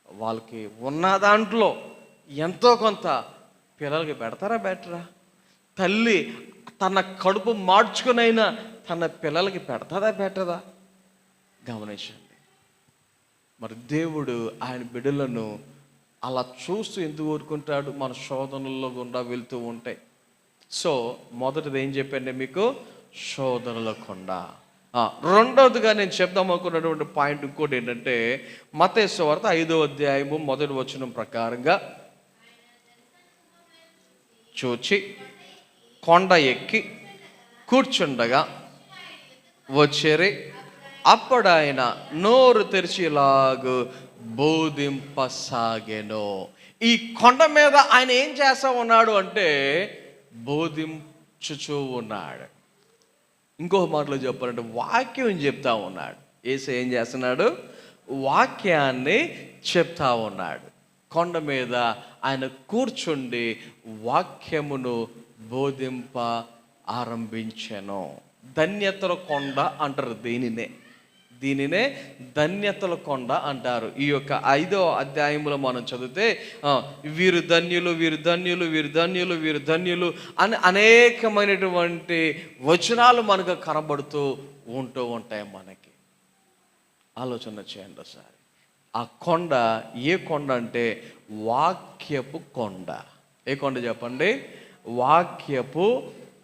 వాళ్ళకి ఉన్న దాంట్లో ఎంతో కొంత పిల్లలకి పెడతారా? బెటరా? తల్లి తన కడుపు మార్చుకునైనా తన పిల్లలకి పెడతాదా? పెట్టదా? గమనించండి. మరి దేవుడు ఆయన బిడ్డలను అలా చూస్తూ ఎందుకు ఊరుకుంటాడు? మన శోధనల్లో గుండా వెళ్తూ ఉంటాయి. సో మొదటిది ఏం చెప్పండి మీకు? శోధనల కొండ. రెండవదిగా నేను చెప్దాం అనుకున్నటువంటి పాయింట్ ఇంకోటి ఏంటంటే, మత్తయి సువార్త 5వ అధ్యాయము 1వ వచనం ప్రకారంగా చూచి కొండ ఎక్కి కూర్చుండగా వచ్చేరి అప్పుడు ఆయన నోరు తెరిచి ఇలాగు బోధింపసాగెను. ఈ కొండ మీద ఆయన ఏం చేస్తా ఉన్నాడు అంటే బోధించుచూ ఉన్నాడు. ఇంకొక మాటలో చెప్పాలంటే వాక్యం చెప్తా ఉన్నాడు. యేసు ఏం చేస్తున్నాడు? వాక్యాన్ని చెప్తా ఉన్నాడు. కొండ మీద ఆయన కూర్చుండి వాక్యమును బోధింప ఆరంభించెను. ధన్యతల కొండ అంటారు దీనినే ధన్యతల కొండ అంటారు. ఈ యొక్క 5వ అధ్యాయంలో మనం చదివితే వీరు ధన్యులు, వీరు ధన్యులు, వీరు ధన్యులు, వీరు ధన్యులు అని అనేకమైనటువంటి వచనాలు మనకు కనబడుతూ ఉంటూ ఉంటాయి. మనకి ఆలోచన చేయండి ఒకసారి. ఆ కొండ ఏ కొండ అంటే వాక్యపు కొండ. ఏ కొండ చెప్పండి? వాక్యపు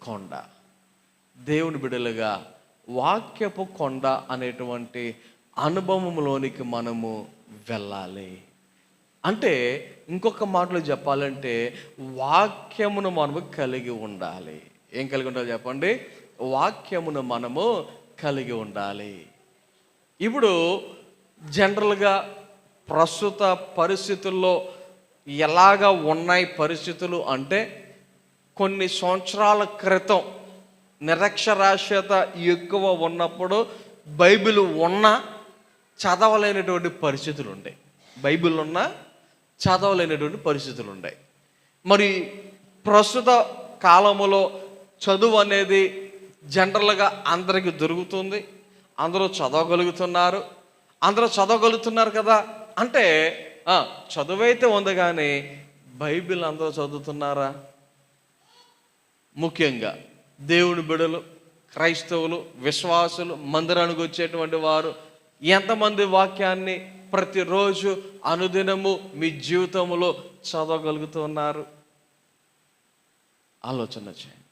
కొండ. దేవుని బిడ్డలుగా వాక్యపు కొండ అనేటువంటి అనుభవంలోనికి మనము వెళ్ళాలి. అంటే ఇంకొక మాటలో చెప్పాలంటే వాక్యమును మనము కలిగి ఉండాలి. ఏం కలిగి ఉండాలి చెప్పండి? వాక్యమును మనము కలిగి ఉండాలి. ఇప్పుడు జనరల్గా ప్రస్తుత పరిస్థితుల్లో ఎలాగ ఉన్నాయి పరిస్థితులు అంటే, కొన్ని సంవత్సరాల క్రితం నిరక్షరాస్యత ఎక్కువ ఉన్నప్పుడు బైబిల్ ఉన్న చదవలేనటువంటి పరిస్థితులు ఉన్నాయి. బైబిల్ ఉన్న చదవలేనటువంటి పరిస్థితులు ఉన్నాయి. మరి ప్రస్తుత కాలములో చదువు అనేది జనరల్గా అందరికీ దొరుకుతుంది, అందరూ చదవగలుగుతున్నారు కదా. అంటే చదువైతే ఉంది, కానీ బైబిల్ అందరూ చదువుతున్నారా? ముఖ్యంగా దేవుని బిడ్డలు, క్రైస్తవులు, విశ్వాసులు, మందిరానికి వచ్చేటువంటి వారు ఎంతమంది వాక్యాన్ని ప్రతిరోజు అనుదినము మీ జీవితంలో చదవగలుగుతున్నారు? ఆలోచన చేయండి.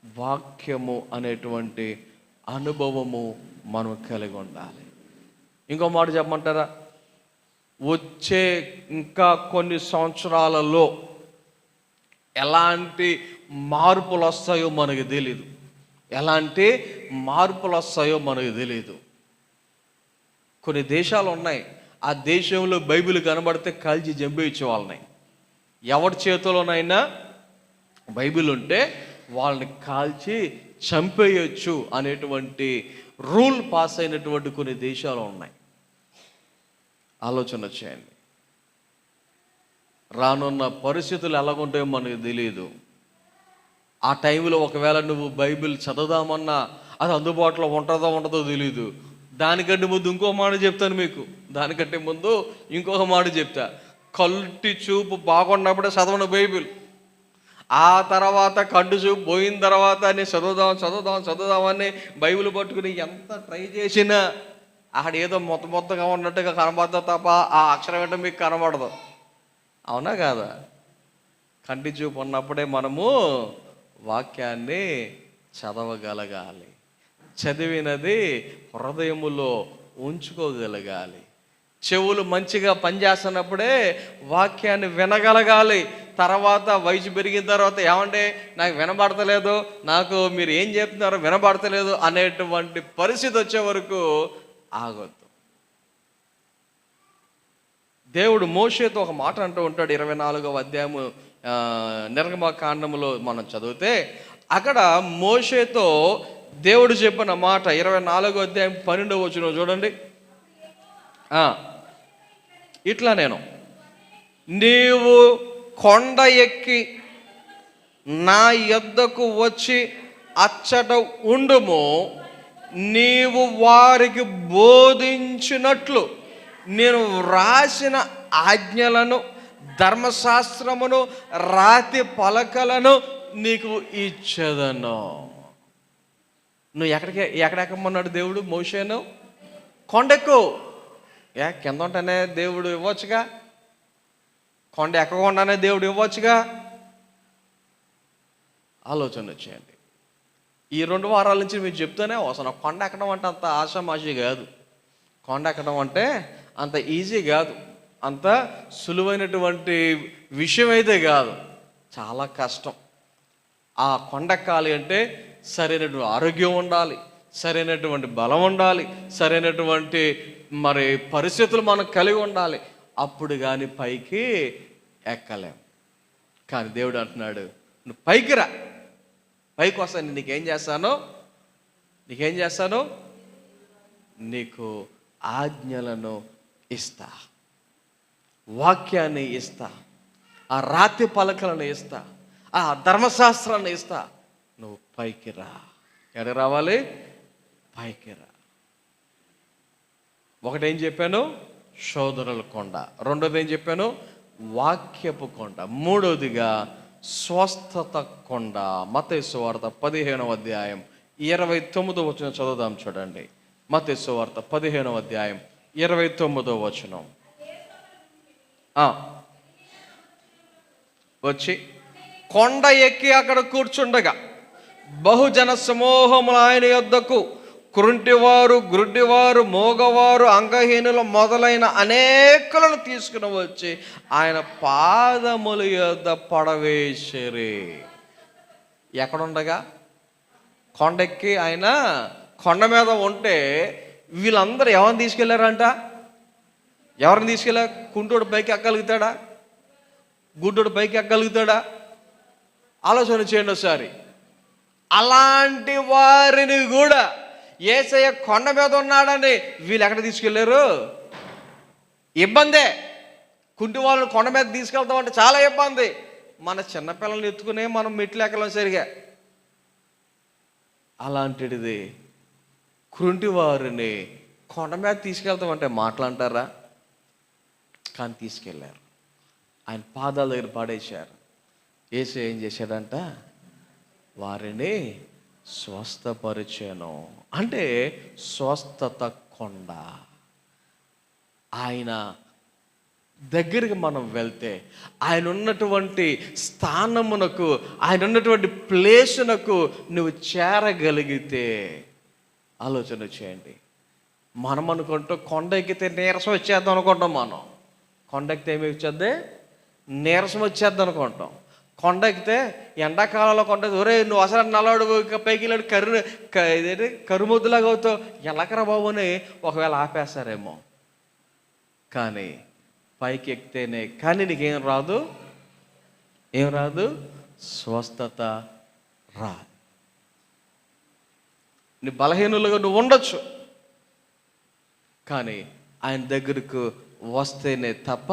వాక్యము అనేటువంటి అనుభవము మనం కలిగి ఉండాలి. ఇంకో మాట చెప్పమంటారా? వచ్చే ఇంకా కొన్ని సంవత్సరాలలో ఎలాంటి మార్పులు వస్తాయో మనకు తెలియదు. కొన్ని దేశాలు ఉన్నాయి, ఆ దేశంలో బైబిల్ కనబడితే కాల్చి చంపేయచ్చు వాళ్ళని. ఎవరి చేతిలోనైనా బైబిల్ ఉంటే వాళ్ళని కాల్చి చంపేయచ్చు అనేటువంటి రూల్ పాస్ అయినటువంటి కొన్ని దేశాలు ఉన్నాయి. ఆలోచన చేయండి. రానున్న పరిస్థితులు ఎలాగుంటాయో మనకు తెలియదు. ఆ టైంలో ఒకవేళ నువ్వు బైబిల్ చదవదామన్నా అది అందుబాటులో ఉండదో తెలియదు. దానికంటే ముందు ఇంకొక మాట చెప్తా. కంటి చూపు బాగున్నప్పుడే చదవను బైబిల్. ఆ తర్వాత కంటి చూపు పోయిన తర్వాత నేను చదువుదామని బైబిల్ పట్టుకుని ఎంత ట్రై చేసినా అక్కడ ఏదో మొత్తగా ఉన్నట్టుగా కనబడదు తప్ప ఆ అక్షరం ఏంటో మీకు కనబడదు. అవునా కాదా? కంటి చూపు ఉన్నప్పుడే మనము వాక్యాన్ని చదవగలగాలి, చదివినది హృదయములో ఉంచుకోగలగాలి. చెవులు మంచిగా పనిచేస్తున్నప్పుడే వాక్యాన్ని వినగలగాలి. తర్వాత వయసు పెరిగిన తర్వాత ఏమంటే నాకు వినబడతలేదు, నాకు మీరు ఏం చెప్తున్నారో వినబడతలేదు అనేటువంటి పరిస్థితి వచ్చే వరకు ఆగొద్దు. దేవుడు మోషేతో ఒక మాట అంటూ ఉంటాడు. 24వ అధ్యాయము నిర్గమకాండములో మనం చదివితే అక్కడ మోషేతో దేవుడు చెప్పిన మాట 24వ అధ్యాయం 12వ వచనం చూడండి. ఇట్లా నీవు కొండ ఎక్కి నా యొద్దకు వచ్చి అచ్చట ఉండుము, నీవు వారికి బోధించినట్లు నేను వ్రాసిన ఆజ్ఞలను, ధర్మశాస్త్రమును, రాతి పలకలను నీకు ఇచ్చేదను. నువ్వు ఎక్కడెక్కమన్నాడు దేవుడు మోషేను? కొండెక్కు. కింద ఉంటేనే దేవుడు ఇవ్వచ్చుగా, కొండ ఎక్కకుండానే దేవుడు ఇవ్వచ్చుగా. ఆలోచన చేయండి. ఈ 2 వారాల నుంచి మీరు చెప్తూనే వస్తాను, కొండ ఎక్కడం అంటే అంత ఆషామాషి కాదు. కొండ ఎక్కడం అంటే అంత ఈజీ కాదు, అంత సులువైనటువంటి విషయం అయితే కాదు, చాలా కష్టం. ఆ కొండెక్కాలి అంటే సరైనటువంటి ఆరోగ్యం ఉండాలి, సరైనటువంటి బలం ఉండాలి, సరైనటువంటి పరిస్థితులు మనం కలిగి ఉండాలి. అప్పుడు కానీ పైకి ఎక్కలేం. కానీ దేవుడు అంటున్నాడు, నువ్వు పైకి రా, పైకి వస్తాను, నీకేం చేస్తాను? నీకు ఆజ్ఞలను ఇస్తా, వాక్యాన్ని ఇస్తా, ఆ రాతి పలకలను ఇస్తా, ఆ ధర్మశాస్త్రాన్ని ఇస్తా. నువ్వు పైకి రా. ఎక్కడికి రావాలి? పైకి రా. ఒకటేం చెప్పాను? శోధనల కొండ. రెండోది ఏం చెప్పాను? వాక్యపు కొండ. మూడవదిగా స్వస్థత కొండ. మత్తయి సువార్త 15వ అధ్యాయం 29వ వచనం చదువుదాం చూడండి. మత్తయి సువార్త 15వ అధ్యాయం 29వ వచనం. వచ్చి కొండ ఎక్కి అక్కడ కూర్చుండగా బహుజన సమూహములు ఆయన యొద్దకు కుంటివారు, గ్రుడ్డివారు, మోగవారు, అంగహీనులు మొదలైన అనేకులను తీసుకుని వచ్చి ఆయన పాదముల యొద్ద పడవేసిరి. ఎక్కడుండగా? కొండెక్కి ఆయన కొండ మీద ఉంటే వీళ్ళందరూ ఎవరిని తీసుకెళ్లారంట? ఎవరిని తీసుకెళ్ళారు? కుంటోడు పైకి ఎక్కగలుగుతాడా? గుడ్డోడు పైకి ఎక్కగలుగుతాడా? ఆలోచన చేయండి ఒకసారి. అలాంటి వారిని కూడా యేసయ్య కొండ మీద ఉన్నాడని వీళ్ళు ఎక్కడ తీసుకెళ్ళారు? ఇబ్బందే. కుంటి వాళ్ళని కొండ మీద తీసుకెళ్తామంటే చాలా ఇబ్బంది. మన చిన్నపిల్లల్ని ఎత్తుకునే మనం మెట్లు ఎక్కలేం సరిగా. అలాంటిది కుంటి వారిని కొండ మీద తీసుకెళ్తామంటే మాట్లాంటారా? కానీ తీసుకెళ్ళారు. ఆయన పాదాల దగ్గర పడేశారు. యేసయ్య ఏం చేశాడంట? వారిని స్వస్థపరిచాను. అంటే స్వస్థత కొండ. ఆయన దగ్గరికి మనం వెళ్తే, ఆయన ఉన్నటువంటి స్థానమునకు, ఆయన ఉన్నటువంటి ప్లేసునకు నువ్వు చేరగలిగితే, ఆలోచన చేయండి. మనం అనుకుంటాం కొండ ఎక్కితే నీరసం వచ్చేద్దాం అనుకుంటాం. మనం కొండ ఎక్కితే ఏమి వచ్చేద్ది? నీరసం వచ్చేద్దాం అనుకుంటాం. కొండ ఎక్కితే ఎండాకాలంలో కొండ ఒరే నువ్వు అసలు నల్లవాడు పైకి వెళ్ళాడు ఇదేంటి కరుముద్దులాగా అవుతావు, ఎలకరా బాబు అని ఒకవేళ ఆపేస్తారేమో. కానీ పైకి ఎక్కితేనే కానీ నీకేం రాదు, ఏం రాదు, స్వస్థత రాదు. నీ బలహీనులుగా నువ్వు ఉండొచ్చు, కానీ ఆయన దగ్గరకు వస్తేనే తప్ప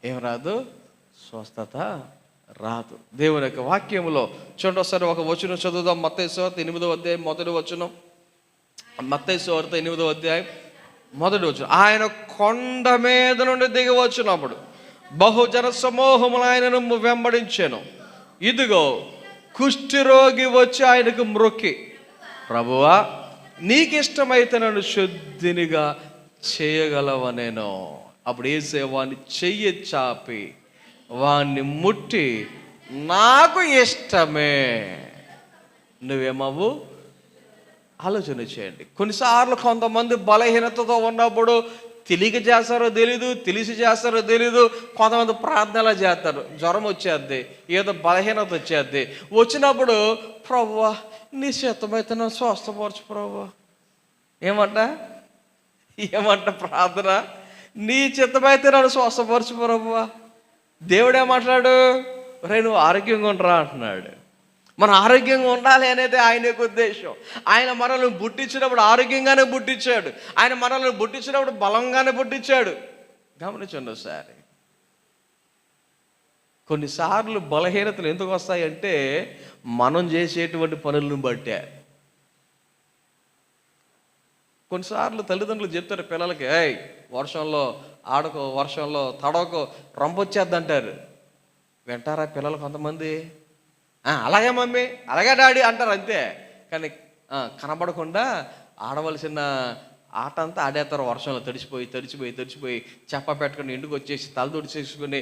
ఏం రాదు, స్వస్థత రాదు. దేవుని యొక్క వాక్యములో చూడండి ఒకసారి ఒక వచనం చదువుదాం. మత్తయి సువార్త 8వ అధ్యాయం మొదటి వచనం. మత్తయి సువార్త 8వ అధ్యాయం మొదటి వచనం. ఆయన కొండ మీద నుండి దిగి వచ్చినప్పుడు బహుజన సమూహములు ఆయనను వెంబడించాను. ఇదిగో కుష్ఠరోగి వచ్చి ఆయనకు మ్రొక్కి, ప్రభువా నీకు ఇష్టమైతే నన్ను శుద్ధినిగా చేయగలవనేను. అప్పుడు యేసయ్య వాని చెయ్యి చాపి వాణ్ణి ముట్టి, నాకు ఇష్టమే, నువ్వేమవు. ఆలోచన చేయండి. కొన్నిసార్లు కొంతమంది బలహీనతతో ఉన్నప్పుడు తెలియక చేస్తారో తెలీదు, తెలిసి చేస్తారో తెలీదు. కొంతమంది ప్రార్థనలు చేస్తారు, జ్వరం వచ్చేద్ది, ఏదో బలహీనత వచ్చేద్ది. వచ్చినప్పుడు ప్రభువా నీ చిత్తమైతే నన్ను స్వస్థపరచు ప్రభువా. ఏమంట ప్రార్థన? నీ చిత్తమైతే నన్ను స్వస్థపరచు ప్రభువా. దేవుడే మాట్లాడు, రే నువ్వు ఆరోగ్యంగా ఉండరా అంటున్నాడు. మనం ఆరోగ్యంగా ఉండాలి అనేది ఆయన యొక్క ఉద్దేశం. ఆయన మనల్ని పుట్టించినప్పుడు ఆరోగ్యంగానే పుట్టించాడు. ఆయన మనల్ని పుట్టించినప్పుడు బలంగానే పుట్టించాడు. గమనించండి ఒకసారి. కొన్నిసార్లు బలహీనతలు ఎందుకు వస్తాయంటే మనం చేసేటువంటి పనులను బట్టే. కొన్నిసార్లు తల్లిదండ్రులు చెప్తారు పిల్లలకి, ఏయ్ వర్షంలో ఆడుకో, వర్షంలో తడవకో, రంపొచ్చేద్దంటారు. వింటారా పిల్లలు కొంతమంది? అలాగే మమ్మీ, అలాగే డాడీ అంటారు అంతే. కానీ కనబడకుండా ఆడవలసిన ఆట అంతా ఆడేస్తారు. వర్షంలో తడిచిపోయి చెప్ప పెట్టుకుని ఇంటికి వచ్చేసి తల తుడిచేసుకుని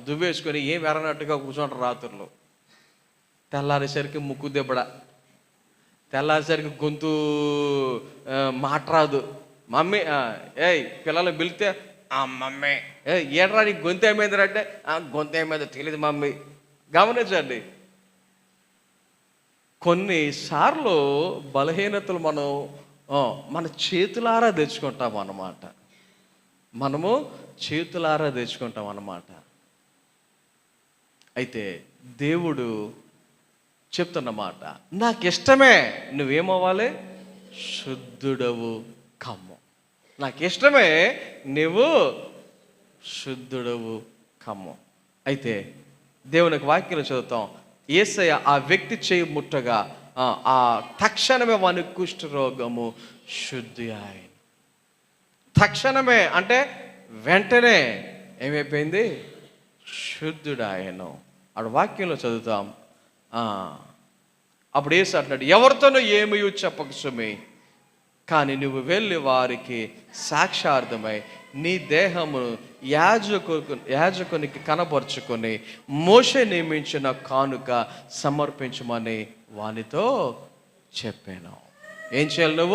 దువ్వేసుకొని ఏం ఎరనట్టుగా కూర్చుంటారు రాత్రులు. తెల్లారేసరికి ముక్కు దెబ్బడ, తెల్లారేసరికి గొంతు మాట్లాడదు. మమ్మీ ఏయ్ పిల్లలు పిలితే మమ్మీ ఏడ్రా నీకు గొంతు ఏమైంది అంటే గొంతు ఏమైందో తెలియదు మమ్మీ. గమనించండి, కొన్నిసార్లు బలహీనతలు మన చేతులారా తెచ్చుకుంటాం అన్నమాట. మనము చేతులారా తెచ్చుకుంటాం అన్నమాట. అయితే దేవుడు చెప్తున్నమాట, నాకు ఇష్టమే, నువ్వేమవ్వాలి, శుద్ధుడవు కమ్ము. నాకు ఇష్టమే, నువ్వు శుద్ధుడవు కమ్ము. అయితే దేవునికి వాక్యం చదువుతాం. యేసయ్య ఆ వ్యక్తి చేయి ముట్టగా ఆ తక్షణమే వాని కుష్ఠరోగము శుద్ధి ఆయన. తక్షణమే అంటే వెంటనే ఏమైపోయింది, శుద్ధుడాయను. ఆడు వాక్యంలో చదువుతాం. అప్పుడు యేసు అంటున్నాడు, ఎవరితోనూ ఏమీ చెప్పక సుమి, కానీ నువ్వు వెళ్ళి వారికి సాక్షార్థమై నీ దేహమును యాజకునికి కనబరుచుకొని మోషే నియమించిన కానుక సమర్పించమని వానితో చెప్పాను. ఏం చేయాలి?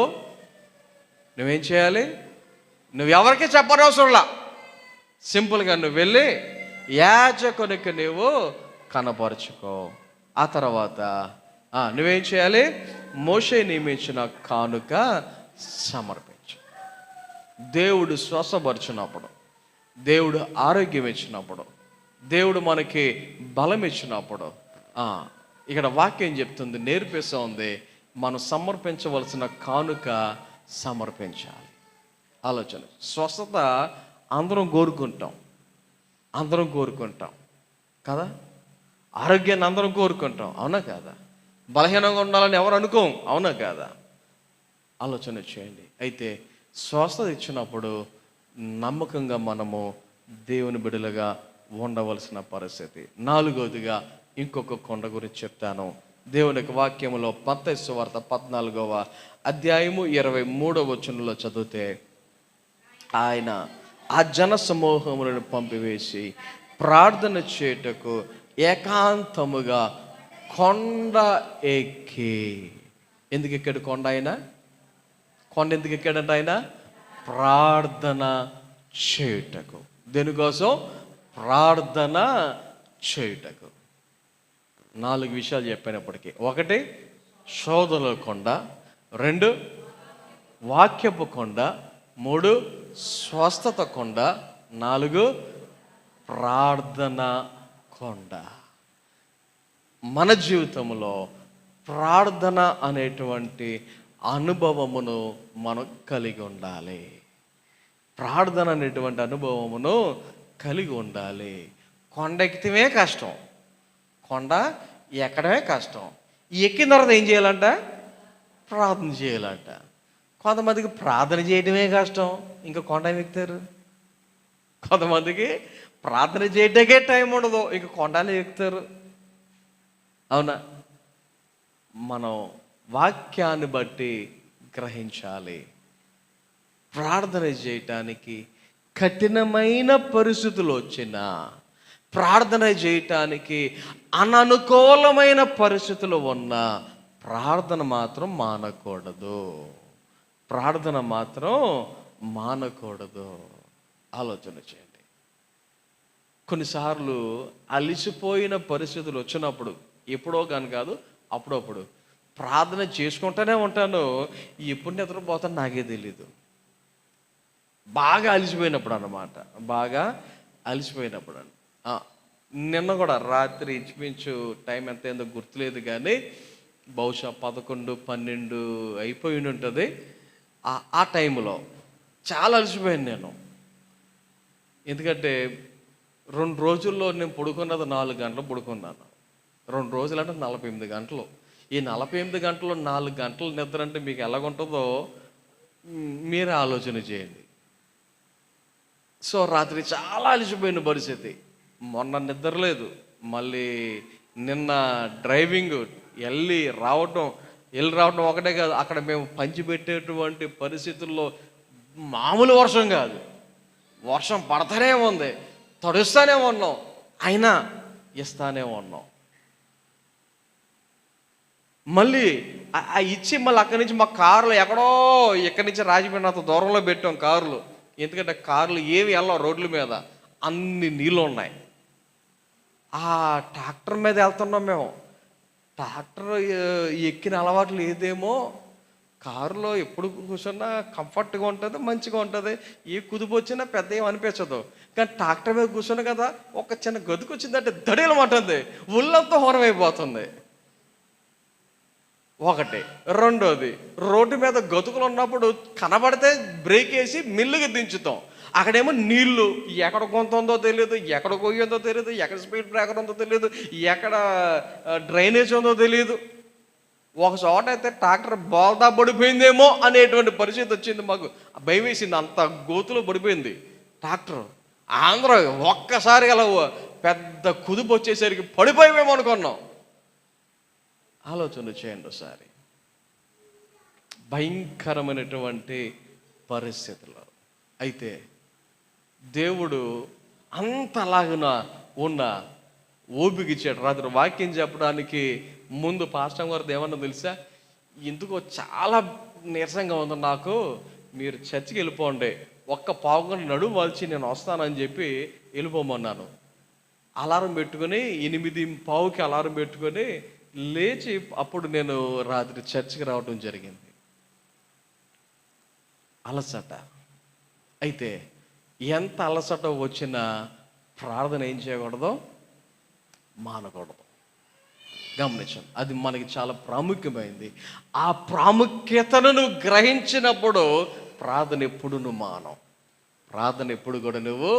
నువ్వేం చేయాలి? నువ్వు ఎవరికి చెప్పనవసరంలా, సింపుల్గా నువ్వు వెళ్ళి యాజకునికి నువ్వు కనబరుచుకో. ఆ తర్వాత నువ్వేం చేయాలి? మోషే నియమించిన కానుక సమర్పించు. దేవుడు స్వస్థపరిచినప్పుడు, దేవుడు ఆరోగ్యం ఇచ్చినప్పుడు, దేవుడు మనకి బలం ఇచ్చినప్పుడు ఇక్కడ వాక్యం చెప్తుంది, నేర్పిస్తూ ఉంది, మనం సమర్పించవలసిన కానుక సమర్పించాలి. ఆలోచన. స్వస్థత అందరం కోరుకుంటాం కదా. ఆరోగ్యాన్ని అందరం కోరుకుంటాం, అవునా కాదా? బలహీనంగా ఉండాలని ఎవరు అనుకోం, అవునా కాదా? ఆలోచన చేయండి. అయితే స్వస్థత ఇచ్చినప్పుడు నమ్మకంగా మనము దేవుని బిడ్డలుగా ఉండవలసిన పరిస్థితి. 4వదిగా ఇంకొక కొండ గురించి చెప్తాను. దేవుని యొక్క వాక్యములో మత్తయి సువార్త 14వ అధ్యాయము 23వ వచనంలో చదివితే, ఆయన ఆ జన సమూహములను పంపివేసి ప్రార్థన చేయుటకు ఏకాంతముగా కొండ ఎక్కి. ఎందుకు ఎక్కాడు కొండ? కొండ ఎందుకు ఎక్కాడంట ఆయన? ప్రార్థన చేయుటకు. దేనికోసం? ప్రార్థన చేయుటకు. 4 విషయాలు చెప్పినప్పటికీ, 1 శోధనల కొండ, 2 వాక్యపు కొండ, 3 స్వస్థత కొండ, 4 ప్రార్థన కొండ. మన జీవితంలో ప్రార్థన అనేటువంటి అనుభవమును మనం కలిగి ఉండాలి. ప్రార్థన అనేటువంటి అనుభవమును కలిగి ఉండాలి. కొండ ఎక్కితమే కష్టం, కొండ ఎక్కడమే కష్టం. ఎక్కిన తర్వాత ఏం చేయాలంట? ప్రార్థన చేయాలంట. కొంతమందికి ప్రార్థన చేయడమే కష్టం, ఇంకా కొండ ఏమి ఎక్కుతారు? కొంతమందికి ప్రార్థన చేయడానికే టైం ఉండదు, ఇంకా కొండలు ఎక్కుతారు, అవునా? మనం వాక్యాన్ని బట్టి గ్రహించాలి. ప్రార్థన చేయటానికి కఠినమైన పరిస్థితులు వచ్చినా, ప్రార్థన చేయటానికి అననుకూలమైన పరిస్థితులు ఉన్నా ప్రార్థన మాత్రం మానకూడదు. ప్రార్థన మాత్రం మానకూడదు. ఆలోచన చేయండి. కొన్నిసార్లు అలిసిపోయిన పరిస్థితులు వచ్చినప్పుడు, ఎప్పుడో కానీ కాదు, అప్పుడప్పుడు ప్రార్థన చేసుకుంటూనే ఉంటాను, ఎప్పుడు నిద్రపోతాను నాకే తెలీదు. బాగా అలిసిపోయినప్పుడు అన్నమాట, బాగా అలిసిపోయినప్పుడు. నిన్న కూడా రాత్రి ఇంచుమించు టైం ఎంత ఏందో గుర్తులేదు, కానీ బహుశా 11, 12 అయిపోయి ఉంటుంది. ఆ టైంలో చాలా అలసిపోయాను నేను. ఎందుకంటే 2 రోజుల్లో నేను పడుకున్నది 4 గంటలు పడుకున్నాను. 2 రోజులు అంటే 48 గంటలు. ఈ 48 గంటలు 4 గంటలు నిద్ర అంటే మీకు ఎలాగుంటుందో మీరే ఆలోచన చేయండి. సో రాత్రి చాలా అలసిపోయిన పరిస్థితి. మొన్న నిద్ర లేదు, మళ్ళీ నిన్న డ్రైవింగ్ వెళ్ళి రావటం ఒకటే కాదు, అక్కడ మేము పంచిపెట్టేటువంటి పరిస్థితుల్లో మామూలు వర్షం కాదు, వర్షం పడతానే ఉంది, తడుస్తానే ఉన్నాం, అయినా ఇస్తానే ఉన్నాం. మళ్ళీ ఇచ్చి మళ్ళీ అక్కడి నుంచి మా కారులో ఎక్కడో ఇక్కడి నుంచి రాజమండ్రి అంత దూరంలో పెట్టాం కారులు. ఎందుకంటే కార్లు ఏవి వెళ్ళాం రోడ్ల మీద, అన్ని నీళ్ళు ఉన్నాయి. ఆ ట్రాక్టర్ మీద వెళ్తున్నాం మేము. ట్రాక్టర్ ఎక్కిన అలవాట్లు ఏదేమో, కారులో ఎప్పుడు కూర్చున్నా కంఫర్ట్గా ఉంటుంది, మంచిగా ఉంటుంది, ఏ కుదుపు వచ్చినా పెద్ద ఏం అనిపించదు. కానీ ట్రాక్టర్ మీద కూర్చున్నా కదా, ఒక చిన్న గదుకు వచ్చిందంటే దడేలమంటుంది, ఒళ్ళంతా హోరం అయిపోతుంది. 1. 2వది, రోడ్డు మీద గతుకులు ఉన్నప్పుడు కనబడితే బ్రేక్ వేసి మిల్లుగా దించుతాం. అక్కడేమో నీళ్లు, ఎక్కడ కొంత ఉందో తెలియదు, ఎక్కడ కొయ్యిందో తెలియదు, ఎక్కడ స్పీడ్ బ్రేకర్ ఉందో తెలియదు, ఎక్కడ డ్రైనేజ్ ఉందో తెలియదు. ఒక చోట అయితే ట్రాక్టర్ బోల్తా పడిపోయిందేమో అనేటువంటి పరిస్థితి వచ్చింది. మాకు భయం వేసింది, అంత గోతులో పడిపోయింది ట్రాక్టర్. ఆంధ్ర ఒక్కసారి అలా పెద్ద కుదుపు వచ్చేసరికి పడిపోయామేమో అనుకున్నాం. ఆలోచన చేయండి ఒకసారి. భయంకరమైనటువంటి పరిస్థితుల్లో అయితే దేవుడు అంతలాగున ఉన్న ఓపిక ఇచ్చాడు. రాత్రి వాక్యం చెప్పడానికి ముందు పాస్టర్ గారు ఏమన్నా తెలుసా, ఎందుకో చాలా నీరసంగా ఉంది నాకు, మీరు చర్చికి వెళ్ళిపోండి, ఒక్క పావుగంట నడుము వాల్చి నేను వస్తానని చెప్పి వెళ్ళిపోమన్నాను. అలారం పెట్టుకొని 8:15కి అలారం పెట్టుకొని లేచి అప్పుడు నేను రాత్రి చర్చికి రావడం జరిగింది. అలసట. అయితే ఎంత అలసట వచ్చినా ప్రార్థన ఏం చేయకూడదు, మానకూడదు. గమనించండి, అది మనకి చాలా ప్రాముఖ్యమైంది. ఆ ప్రాముఖ్యతను నువ్వు గ్రహించినప్పుడు ప్రార్థన ఎప్పుడు నువ్వు మానవు. ప్రార్థన ఎప్పుడు కూడా నువ్వు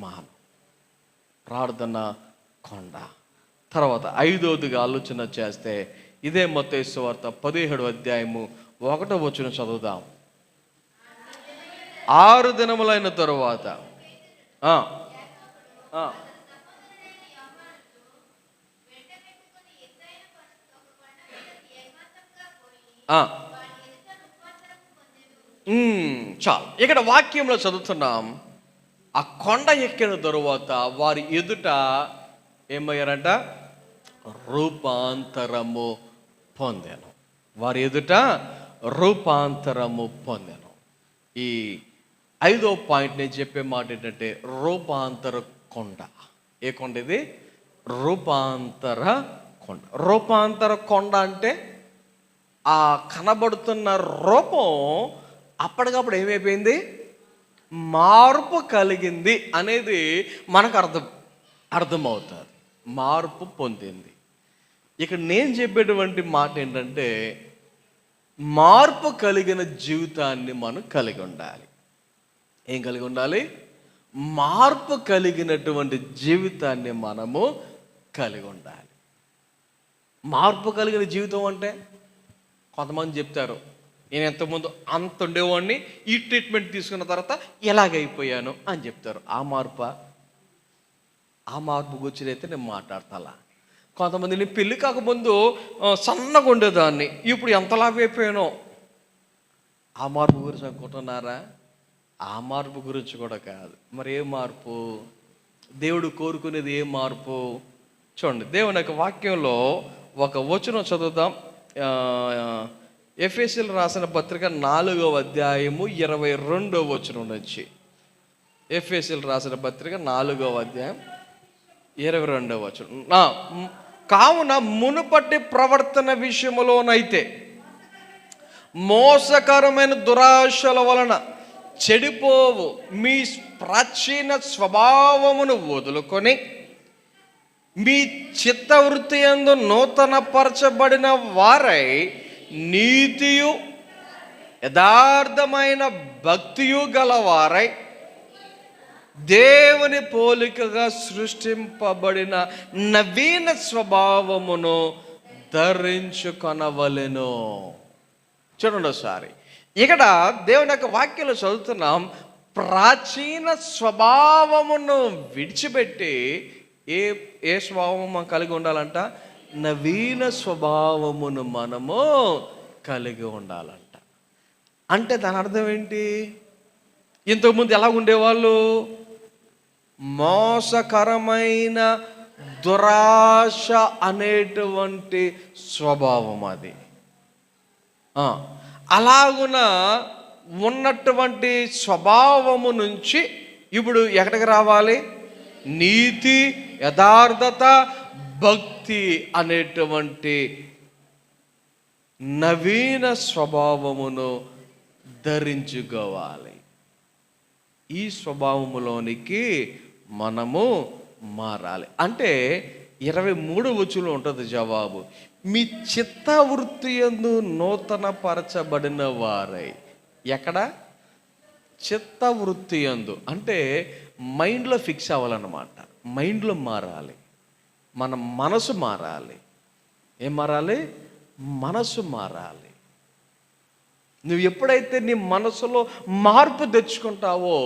మానవు. ప్రార్థన కొండ. తర్వాత 5వదిగా ఆలోచన చేస్తే ఇదే మత్తయి సువార్త 17వ అధ్యాయము 1వ వచనం చదువుదాం. 6 దినములైన తరువాత చాలు. ఇక్కడ వాక్యంలో చదువుతున్నాం, ఆ కొండ ఎక్కిన తరువాత వారి ఎదుట ఏమయ్యారంట, రూపాంతరము పొందాను. వారి ఎదుట రూపాంతరము పొందాను. ఈ 5వ పాయింట్ నేను చెప్పే మాట ఏంటంటే రూపాంతర కొండ. ఏ కొండ ఇది? రూపాంతర కొండ. రూపాంతర కొండ అంటే ఆ కనబడుతున్న రూపం అప్పటికప్పుడు ఏమైపోయింది, మార్పు కలిగింది అనేది మనకు అర్థమవుతుంది. మార్పు పొందింది. ఇక్కడ నేను చెప్పేటువంటి మాట ఏంటంటే మార్పు కలిగిన జీవితాన్ని మనం కలిగి ఉండాలి. ఏం కలిగి ఉండాలి? మార్పు కలిగినటువంటి జీవితాన్ని మనము కలిగి ఉండాలి. మార్పు కలిగిన జీవితం అంటే కొంతమంది చెప్తారు, నేను ఎంతకుముందు అంత ఉండేవాడిని, ఈ ట్రీట్మెంట్ తీసుకున్న తర్వాత ఎలాగైపోయాను అని చెప్తారు. ఆ మార్పు గురించి అయితే నేను మాట్లాడతా. కొంతమంది నేను పెళ్ళి కాకముందు సన్నగా ఉండేదాన్ని, ఇప్పుడు ఎంతలాగైపోయానో. ఆ మార్పు గురించి అనుకుంటున్నారా? ఆ మార్పు గురించి కూడా కాదు. మరి ఏ మార్పు? దేవుడు కోరుకునేది ఏ మార్పు? చూడండి, దేవుని యొక్క వాక్యంలో ఒక వచనం చదువుదాం. ఎఫెసీయులకు రాసిన పత్రిక 4వ అధ్యాయము 22వ వచనం నుంచి. ఎఫెసీయులకు రాసిన పత్రిక 4వ అధ్యాయం 22వ వచనం. కావున మునుపటి ప్రవర్తన విషయములోనైతే మోసకరమైన దురాశల వలన చెడిపోవు మీ ప్రాచీన స్వభావమును వదులుకొని మీ చిత్తవృత్తి యందు నూతన పరచబడిన వారై నీతియు యథార్థమైన భక్తియు గలవారై దేవుని పోలికగా సృష్టింపబడిన నవీన స్వభావమును ధరించుకొనవలెను. చూడండి ఒకసారి, ఇక్కడ దేవుని యొక్క వాక్యంలో చదువుతున్నాం, ప్రాచీన స్వభావమును విడిచిపెట్టి ఏ స్వభావం మనం కలిగి ఉండాలంట? నవీన స్వభావమును మనము కలిగి ఉండాలంట. అంటే దాని అర్థం ఏంటి? ఇంతకుముందు ఎలా ఉండేవాళ్ళు? మోసకరమైన దురాశ అనేటువంటి స్వభావం అది. అలాగున ఉన్నటువంటి స్వభావము నుంచి ఇప్పుడు ఎక్కడికి రావాలి? నీతి, యథార్థత, భక్తి అనేటువంటి నవీన స్వభావమును ధరించుకోవాలి. ఈ స్వభావములోనికి మనము మారాలి. అంటే 23వ వచనంలో ఉంటుంది జవాబు. మీ చిత్తవృత్తి యందు నూతన పరచబడిన వారై. ఎక్కడ? చిత్తవృత్తి యందు అంటే మైండ్లో ఫిక్స్ అవ్వాలన్నమాట. మైండ్లో మారాలి. మన మనసు మారాలి. ఏం మారాలి? మనసు మారాలి. నువ్వు ఎప్పుడైతే నీ మనసులో మార్పు తెచ్చుకుంటావో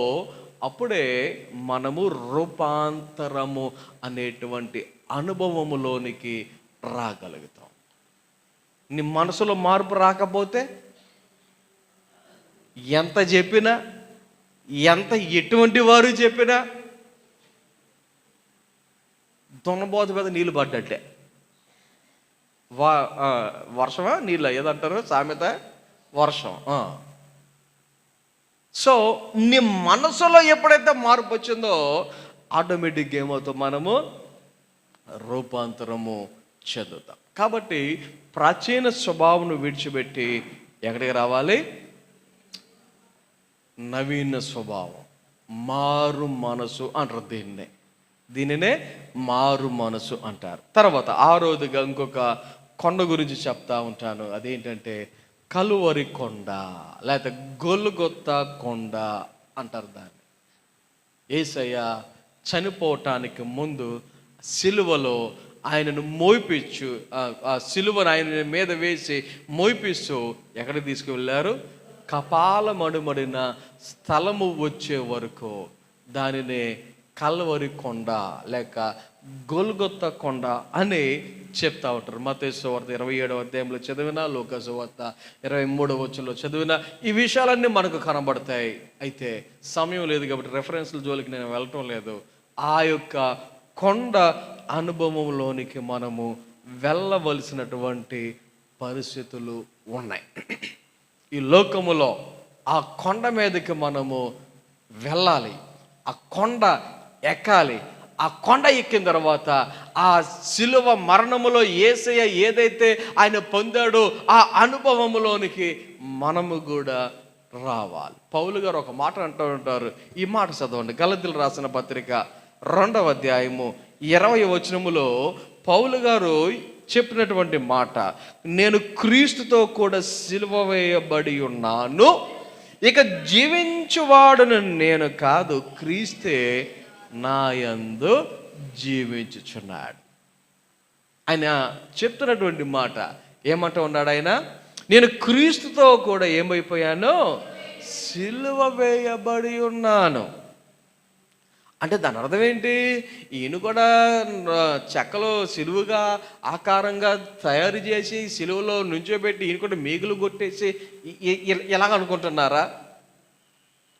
అప్పుడే మనము రూపాంతరము అనేటువంటి అనుభవములోనికి రాగలుగుతాం. నీ మనసులో మార్పు రాకపోతే ఎంత చెప్పినా, ఎటువంటి వారు చెప్పినా దున్నబోత మీద నీళ్ళు పడ్డట్టే. వర్షమా నీళ్ళ ఏదంటారు సామెత? వర్షం. సో నీ మనసులో ఎప్పుడైతే మార్పు వచ్చిందో ఆటోమేటిక్గా ఏమవుతాం? మనము రూపాంతరము చెందుతాం. కాబట్టి ప్రాచీన స్వభావం విడిచిపెట్టి ఎక్కడికి రావాలి? నవీన స్వభావం, మారు మనసు అంటారు. దీనినే మారు మనసు అంటారు. తర్వాత ఆరోదిగా ఇంకొక కొండ గురించి చెప్తా ఉంటాను. అదేంటంటే కలువరి కొండ, లేకపోతే గొల్గొత్త కొండ అంటారు దాన్ని. యేసయ్య చనిపోవటానికి ముందు సిలువలో ఆయనను మోయిపించు, ఆ సిలువను ఆయన మీద వేసి మోయిపిస్తూ ఎక్కడికి తీసుకువెళ్ళారు? కపాలమడుమడిన స్థలము వచ్చే వరకు దానిని కల్వరి కొండ లేక గొల్గొత్త కొండ అని చెప్తా ఉంటారు. మత్తయి సువార్త 27వ అధ్యాయంలో చదివిన, లూకా సువార్త 23వ వచనంలో చదివిన ఈ విషయాలన్నీ మనకు కనబడతాయి. అయితే సమయం లేదు కాబట్టి రెఫరెన్స్ల జోలికి నేను వెళ్ళటం లేదు. ఆ యొక్క కొండ అనుభవంలోనికి మనము వెళ్ళవలసినటువంటి పరిస్థితులు ఉన్నాయి. ఈ లోకములో ఆ కొండ మీదకి మనము వెళ్ళాలి, ఆ కొండ ఎక్కాలి. ఆ కొండ ఎక్కిన తర్వాత ఆ శిలువ మరణములో యేసయ్య ఏదైతే ఆయన పొందాడో ఆ అనుభవములోనికి మనము కూడా రావాలి. పౌలు గారు ఒక మాట అంటూ ఉంటారు. ఈ మాట చదవండి. గలతీయులకు రాసిన పత్రిక 2వ అధ్యాయము 20వ వచనములో పౌలు గారు చెప్పినటువంటి మాట, నేను క్రీస్తుతో కూడా సిలువ వేయబడి ఉన్నాను, ఇక జీవించువాడును నేను కాదు, క్రీస్తే నా యందు జీవించుచున్నాడు. ఆయన చెప్తున్నటువంటి మాట ఏమంటూ ఉన్నాడు? ఆయన నేను క్రీస్తుతో కూడా ఏమైపోయాను? సిలువ వేయబడి ఉన్నాను. అంటే దాని అర్థం ఏంటి? ఈయన కూడా చెక్కలో సిలువుగా ఆకారంగా తయారు చేసి సిలువలో నుంచోబెట్టి ఈయన కూడా మీగులు కొట్టేసి ఎలాగ అనుకుంటున్నారా?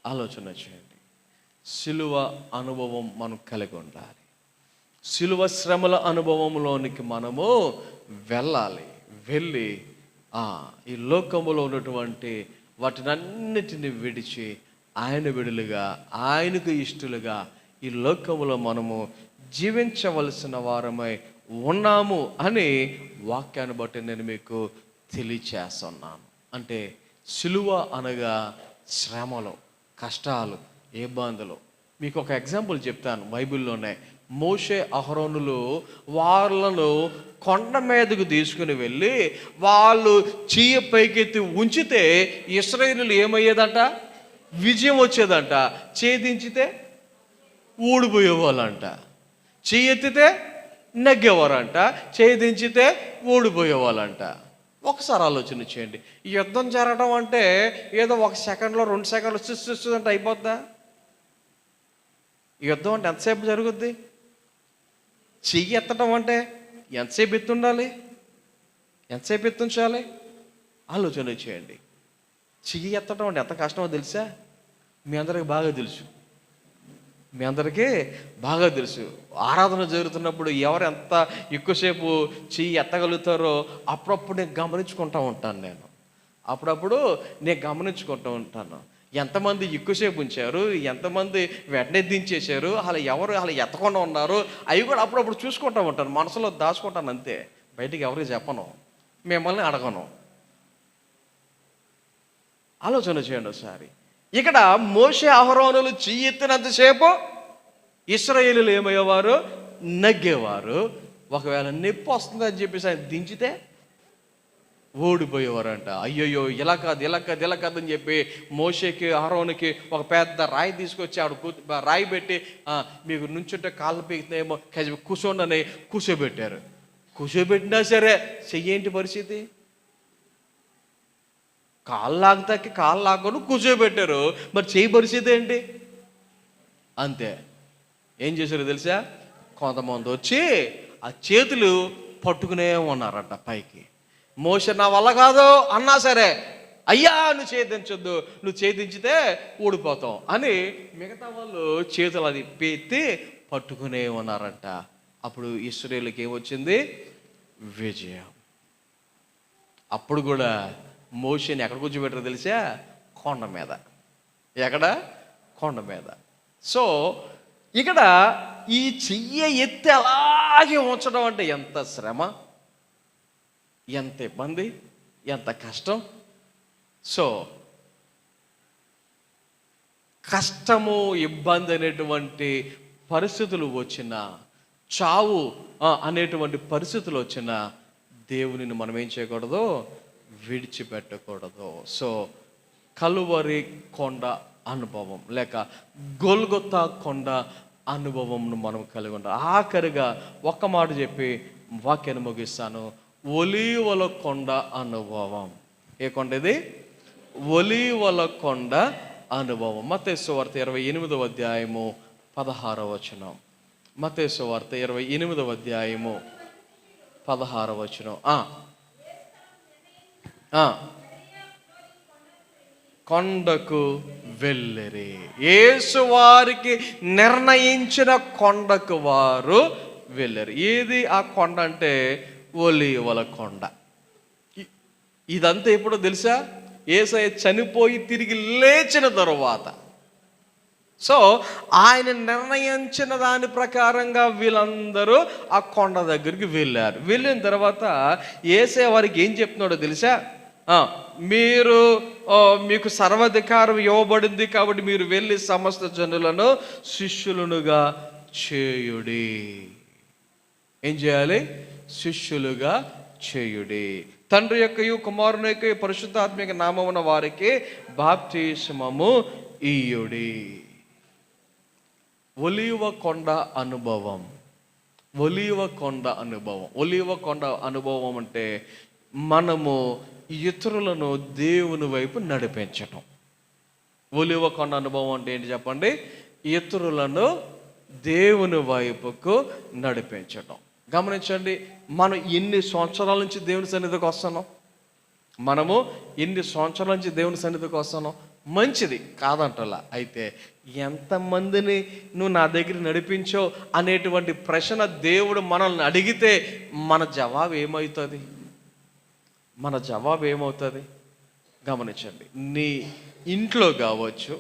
ఆలోచన చేయండి. సిలువ అనుభవం మనం కలిగి ఉండాలి. సిలువ శ్రమల అనుభవంలోనికి మనము వెళ్ళాలి. వెళ్ళి ఈ లోకములో ఉన్నటువంటి వాటినన్నిటిని విడిచి ఆయన విడులుగా, ఆయనకు ఇష్టలుగా ఈ లోకములో మనము జీవించవలసిన వారమై ఉన్నాము అని వాక్యాన్ని బట్టి నేను మీకు తెలియచేస్తున్నాను. అంటే సిలువ అనగా శ్రమలు, కష్టాలు, ఇబ్బందులు. మీకు ఒక ఎగ్జాంపుల్ చెప్తాను. బైబిల్లోనే మోషే అహరోనులు వాళ్ళను కొండ మీదకు తీసుకుని వెళ్ళి వాళ్ళు చెయ్యి పైకెత్తి ఉంచితే ఇశ్రాయేలీయులు ఏమయ్యేదంట? విజయం వచ్చేదంట. ఛేదించితే ఊడిపోయేవాళ్ళంట. చెయ్యి ఎత్తితే నెగ్గేవారంట, ఛేదించితే ఊడిపోయేవాళ్ళంట. ఒకసారి ఆలోచన చేయండి. ఈ యుద్ధం జరగడం అంటే ఏదో 1 సెకండ్లో 2 సెకండ్లో అంటే అయిపోద్దా? ఈ యుద్ధం అంటే ఎంతసేపు జరుగుద్ది? చెయ్యి ఎత్తడం అంటే ఎంతసేపు ఎత్తుండాలి? ఎంతసేపు ఎత్తుంచాలి? ఆలోచన చేయండి. చెయ్యి ఎత్తడం అంటే ఎంత కష్టమో తెలుసా? మీ అందరికీ బాగా తెలుసు. మీ అందరికీ బాగా తెలుసు. ఆరాధన జరుగుతున్నప్పుడు ఎవరు ఎంత ఎక్కువసేపు చెయ్యి ఎత్తగలుగుతారో అప్పుడప్పుడు నేను గమనించుకుంటూ ఉంటాను. అప్పుడప్పుడు నేను గమనించుకుంటూ ఉంటాను. ఎంతమంది ఎక్కువసేపు ఉంచారు, ఎంతమంది వెంటనే దించేశారు, ఎవరు ఎత్తకుండా ఉన్నారు, అవి కూడా అప్పుడప్పుడు చూసుకుంటూ ఉంటాను. మనసులో దాచుకుంటాను అంతే, బయటికి ఎవరికి చెప్పను, మిమ్మల్ని అడగను. ఆలోచన చేయండి ఒకసారి. ఇక్కడ మోషే అహరోనులు చెయ్యి ఎత్తినంతసేపు ఇశ్రాయేలీయులు ఏమయ్యేవారు? నగ్గేవారు. ఒకవేళ నొప్పి వస్తుందని చెప్పేసి ఆయన దించితే ఓడిపోయేవారంట. అయ్యయ్యో ఇలా కాదు అని చెప్పి మోషేకి అహరోనుకి ఒక పెద్ద రాయి తీసుకొచ్చి ఆవిడ రాయి పెట్టి మీకు నుంచుంటే కాళ్ళు పీకుతాయేమో కూర్చోండి అని కూర్చోబెట్టారు. కూర్చోబెట్టినా సరే చెయ్యేంటి పరిస్థితి? కాళ్ళు లాగకుండా కూర్చోబెట్టారు. మరి చెయ్యి పరిస్థితి ఏంటి? అంతే. ఏం చేశారో తెలుసా? కొంతమంది వచ్చి ఆ చేతులు పట్టుకునే ఉన్నారట పైకి. మోషే నా వల్ల కాదు అన్నా సరే, అయ్యా నువ్వు ఛేదించొద్దు, నువ్వు ఛేదించితే ఊడిపోతాం అని మిగతా వాళ్ళు చేతులు అది పెట్టి పట్టుకునే ఉన్నారంట. అప్పుడు ఇశ్రాయేలుకి ఏమొచ్చింది? విజయం. అప్పుడు కూడా మోషేని ఎక్కడ కూర్చోబెట్టారో తెలుసా? కొండ మీద. ఎక్కడ? కొండ మీద. సో ఇక్కడ ఈ చెయ్యి ఎత్తి అలాగే ఉంచడం అంటే ఎంత శ్రమ, ఎంత ఇబ్బంది, ఎంత కష్టం. సో కష్టము, ఇబ్బంది అనేటువంటి పరిస్థితులు వచ్చినా, చావు అనేటువంటి పరిస్థితులు వచ్చినా దేవునిని మనం ఏం చేయకూడదు, విడిచిపెట్టకూడదు. సో కలువరి కొండ అనుభవం లేక గొల్గొతా కొండ అనుభవంను మనం కలిగి ఉంటాం. ఆఖరిగా ఒక్క మాట చెప్పి వాక్యాన్ని ముగిస్తాను. ఒలీవల కొండ అనుభవం. ఏ కొండ ఇది? ఒలీవల కొండ అనుభవం. మత్తయి సువార్త 28వ అధ్యాయము 16వ వచనం. మత్తయి సువార్త 28వ అధ్యాయము 16వ వచనం. కొండకు వెళ్ళిరి. యేసు వారికి నిర్ణయించిన కొండకు వారు వెళ్ళారు. ఏది ఆ కొండ అంటే ఒలీవల కొండ. ఇదంతా ఎప్పుడో తెలుసా? యేసయ్య చనిపోయి తిరిగి లేచిన తరువాత. సో ఆయన నిర్ణయించిన దాని ప్రకారంగా వీళ్ళందరూ ఆ కొండ దగ్గరికి వెళ్ళారు. వెళ్ళిన తర్వాత యేసయ్య వారికి ఏం చెప్తున్నాడో తెలుసా? మీకు సర్వాధికారం ఇవ్వబడింది కాబట్టి మీరు వెళ్ళి సమస్త జనులను శిష్యులనుగా చేయుడి. ఏం చేయాలి? శిష్యులుగా చేయుడి. తండ్రి యొక్కయు కుమారుని యొక్క పరిశుద్ధాత్మిక నామమున వారికి బాప్తిస్మము ఇయ్యుడి. ఒలీవ కొండ అనుభవం. ఒలీవ కొండ అనుభవం. ఒలీవ కొండ అనుభవం అంటే మనము ఇతరులను దేవుని వైపు నడిపించటం. ఒలీవ కొండ అనుభవం అంటే ఏంటి చెప్పండి? ఇతరులను దేవుని వైపుకు నడిపించటం. గమనించండి, మనం ఎన్ని సంవత్సరాల నుంచి దేవుని సన్నిధికి వస్తున్నాం? మనము ఎన్ని సంవత్సరాల నుంచి దేవుని సన్నిధికి వస్తున్నాం? మంచిది కాదంటలా. అయితే ఎంతమందిని నువ్వు నా దగ్గర నడిపించావు అనేటువంటి ప్రశ్న దేవుడు మనల్ని అడిగితే మన జవాబు ఏమవుతుంది? మన జవాబు ఏమవుతుంది? గమనించండి, నీ ఇంట్లో కావచ్చు,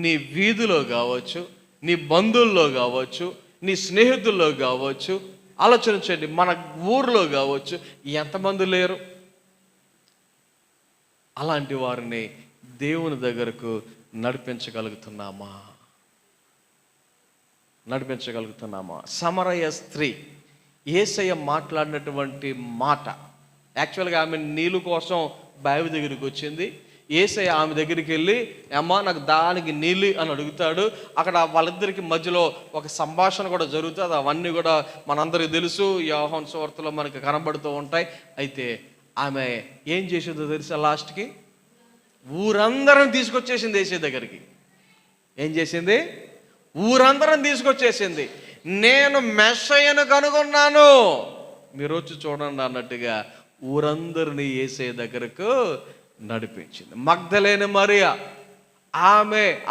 నీ వీధిలో కావచ్చు, నీ బంధువుల్లో కావచ్చు, నీ స్నేహితుల్లో కావచ్చు, ఆలోచించండి, మన ఊర్లో కావచ్చు, ఎంతమంది లేరు? అలాంటి వారిని దేవుని దగ్గరకు నడిపించగలుగుతున్నామా? సమరయ స్త్రీ యేసయ్య మాట్లాడినటువంటి మాట, యాక్చువల్గా ఆమె నీళ్ళు కోసం బావి దగ్గరికి వచ్చింది. యేసయ్య ఆమె దగ్గరికి వెళ్ళి, అమ్మా నాకు దానికి నీళ్ళు అని అడుగుతాడు. అక్కడ వాళ్ళిద్దరికి మధ్యలో ఒక సంభాషణ కూడా జరుగుతుంది. అవన్నీ కూడా మనందరికీ తెలుసు, యోహాను సువార్తలో మనకి కనబడుతూ ఉంటాయి. అయితే ఆమె ఏం చేసిందో తెలుసా? లాస్ట్కి ఊరందరం తీసుకొచ్చేసింది యేసయ్య దగ్గరికి. ఏం చేసింది? ఊరందరం తీసుకొచ్చేసింది. నేను మెస్సయ్యను కనుగొన్నాను, మీరు వచ్చి చూడండి అన్నట్టుగా ఊరందరినీ యేసయ్య దగ్గరకు నడిపించింది. మగ్దలేని మరియా,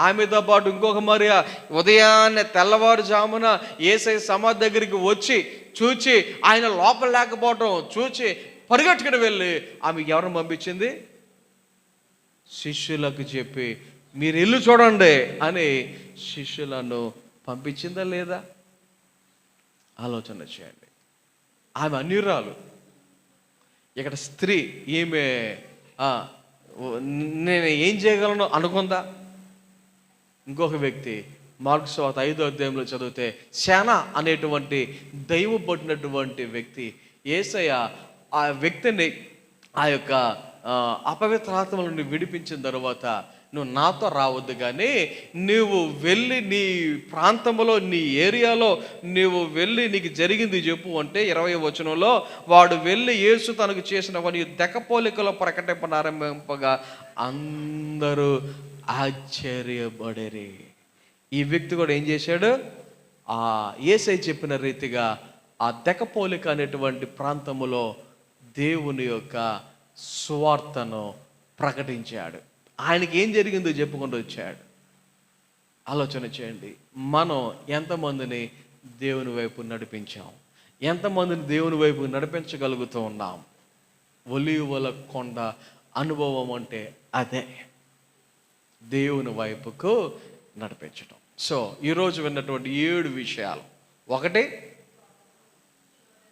ఆమెతో పాటు ఇంకొక మరియా ఉదయాన్నే తెల్లవారుజామున యేసయ్య సమాధి దగ్గరికి వచ్చి చూచి ఆయన లోపల లేకపోవటం చూచి పరిగెట్టుకుని వెళ్ళి ఆమె ఎవరిని పంపించింది? శిష్యులకు చెప్పి మీరు ఇల్లు చూడండి అని శిష్యులను పంపించిందా లేదా? ఆలోచన చేయండి. ఆమె అన్యురాలు. ఇక్కడ స్త్రీ, ఈమె నేను ఏం చేయగలను అనుకుందా? ఇంకొక వ్యక్తి మార్కు సువార్త 5వ అధ్యాయంలో చదివితే శానా అనేటువంటి దైవం పట్టినటువంటి వ్యక్తి యేసయ్య ఆ వ్యక్తిని ఆ యొక్క అపవిత్రాత్మల నుండి విడిపించిన తర్వాత, నువ్వు నాతో రావద్దు కానీ నువ్వు వెళ్ళి నీ ప్రాంతంలో, నీ ఏరియాలో నువ్వు వెళ్ళి నీకు జరిగింది చెప్పు అంటే 20వ వచనంలో వాడు వెళ్ళి యేసు తనకు చేసిన పని దెక్కపోలికలో ప్రకటింపనారంభింపగా అందరూ ఆశ్చర్యపడేరి. ఈ వ్యక్తి కూడా ఏం చేశాడు? ఆ యేసయ్య చెప్పిన రీతిగా ఆ దెక్కపోలిక అనేటువంటి ప్రాంతములో దేవుని యొక్క సువార్తను ప్రకటించాడు. ఆయనకి ఏం జరిగిందో చెప్పుకుంటూ వచ్చాడు. ఆలోచన చేయండి, మనం ఎంతమందిని దేవుని వైపు నడిపించాం? ఎంతమందిని దేవుని వైపు నడిపించగలుగుతూ ఉన్నాం? ఒలీవల కొండ అనుభవం అంటే అదే, దేవుని వైపుకు నడిపించటం. సో ఈరోజు విన్నటువంటి 7 విషయాలు.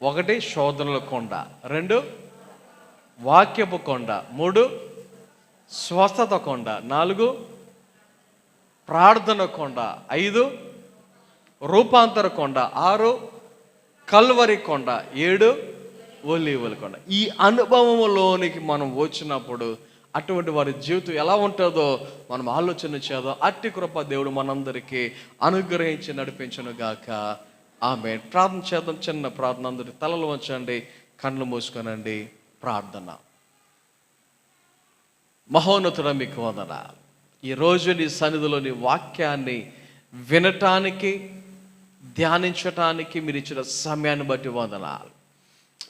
ఒకటి శోధనల కొండ, 2 వాక్యపు కొండ, 3 స్వస్థత కొండ, 4 ప్రార్థన కొండ, 5 రూపాంతర కొండ, 6 కల్వరి కొండ, 7 ఒలీవల కొండ. ఈ అనుభవంలోనికి మనం వచ్చినప్పుడు అటువంటి వారి జీవితం ఎలా ఉంటుందో మనం ఆలోచన చేద్దాం. అట్టి కృప దేవుడు మనందరికీ అనుగ్రహించి నడిపించును గాక. ఆమేన్. ప్రార్థన చేద్దాం. చిన్న ప్రార్థన. అందరి తలలు వంచండి, కళ్ళు మూసుకొనండి. ప్రార్థన. మహోన్నతుడా, మీకు వందనాలు. ఈరోజు నీ సన్నిధిలోని వాక్యాన్ని వినటానికి, ధ్యానించటానికి మీరు ఇచ్చిన సమయాన్ని బట్టి వందనాలు.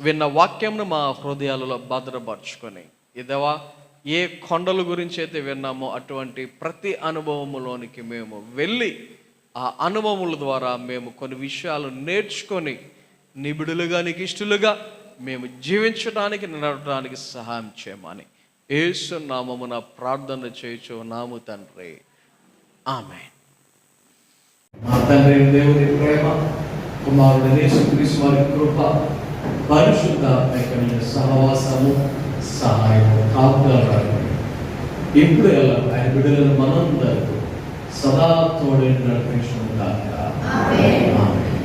విన్న వాక్యంను మా హృదయాలలో భద్రపరుచుకొని, ఇదేవా ఏ కొండల గురించి అయితే విన్నామో అటువంటి ప్రతి అనుభవములోనికి మేము వెళ్ళి ఆ అనుభవముల ద్వారా మేము కొన్ని విషయాలు నేర్చుకొని నిబిడులుగా, నీకు ఇష్టలుగా మేము జీవించడానికి, నడవడానికి సహాయం చేయమని యేసు నామమున ప్రార్థన చేయుచు నాము తండ్రి. ఆమేన్. మా తండ్రి దేవుని ప్రేమ, కుమారుడు యేసుక్రీస్తు వారి కృప, పరిశుద్ధాత్మ సహవాసము, సహాయము, కాపుదల ఇప్పుడు ఎలా ఆయన బిడ్డలను మనందరూ సదా తోడే నడిపించును గాక. ఆమేన్.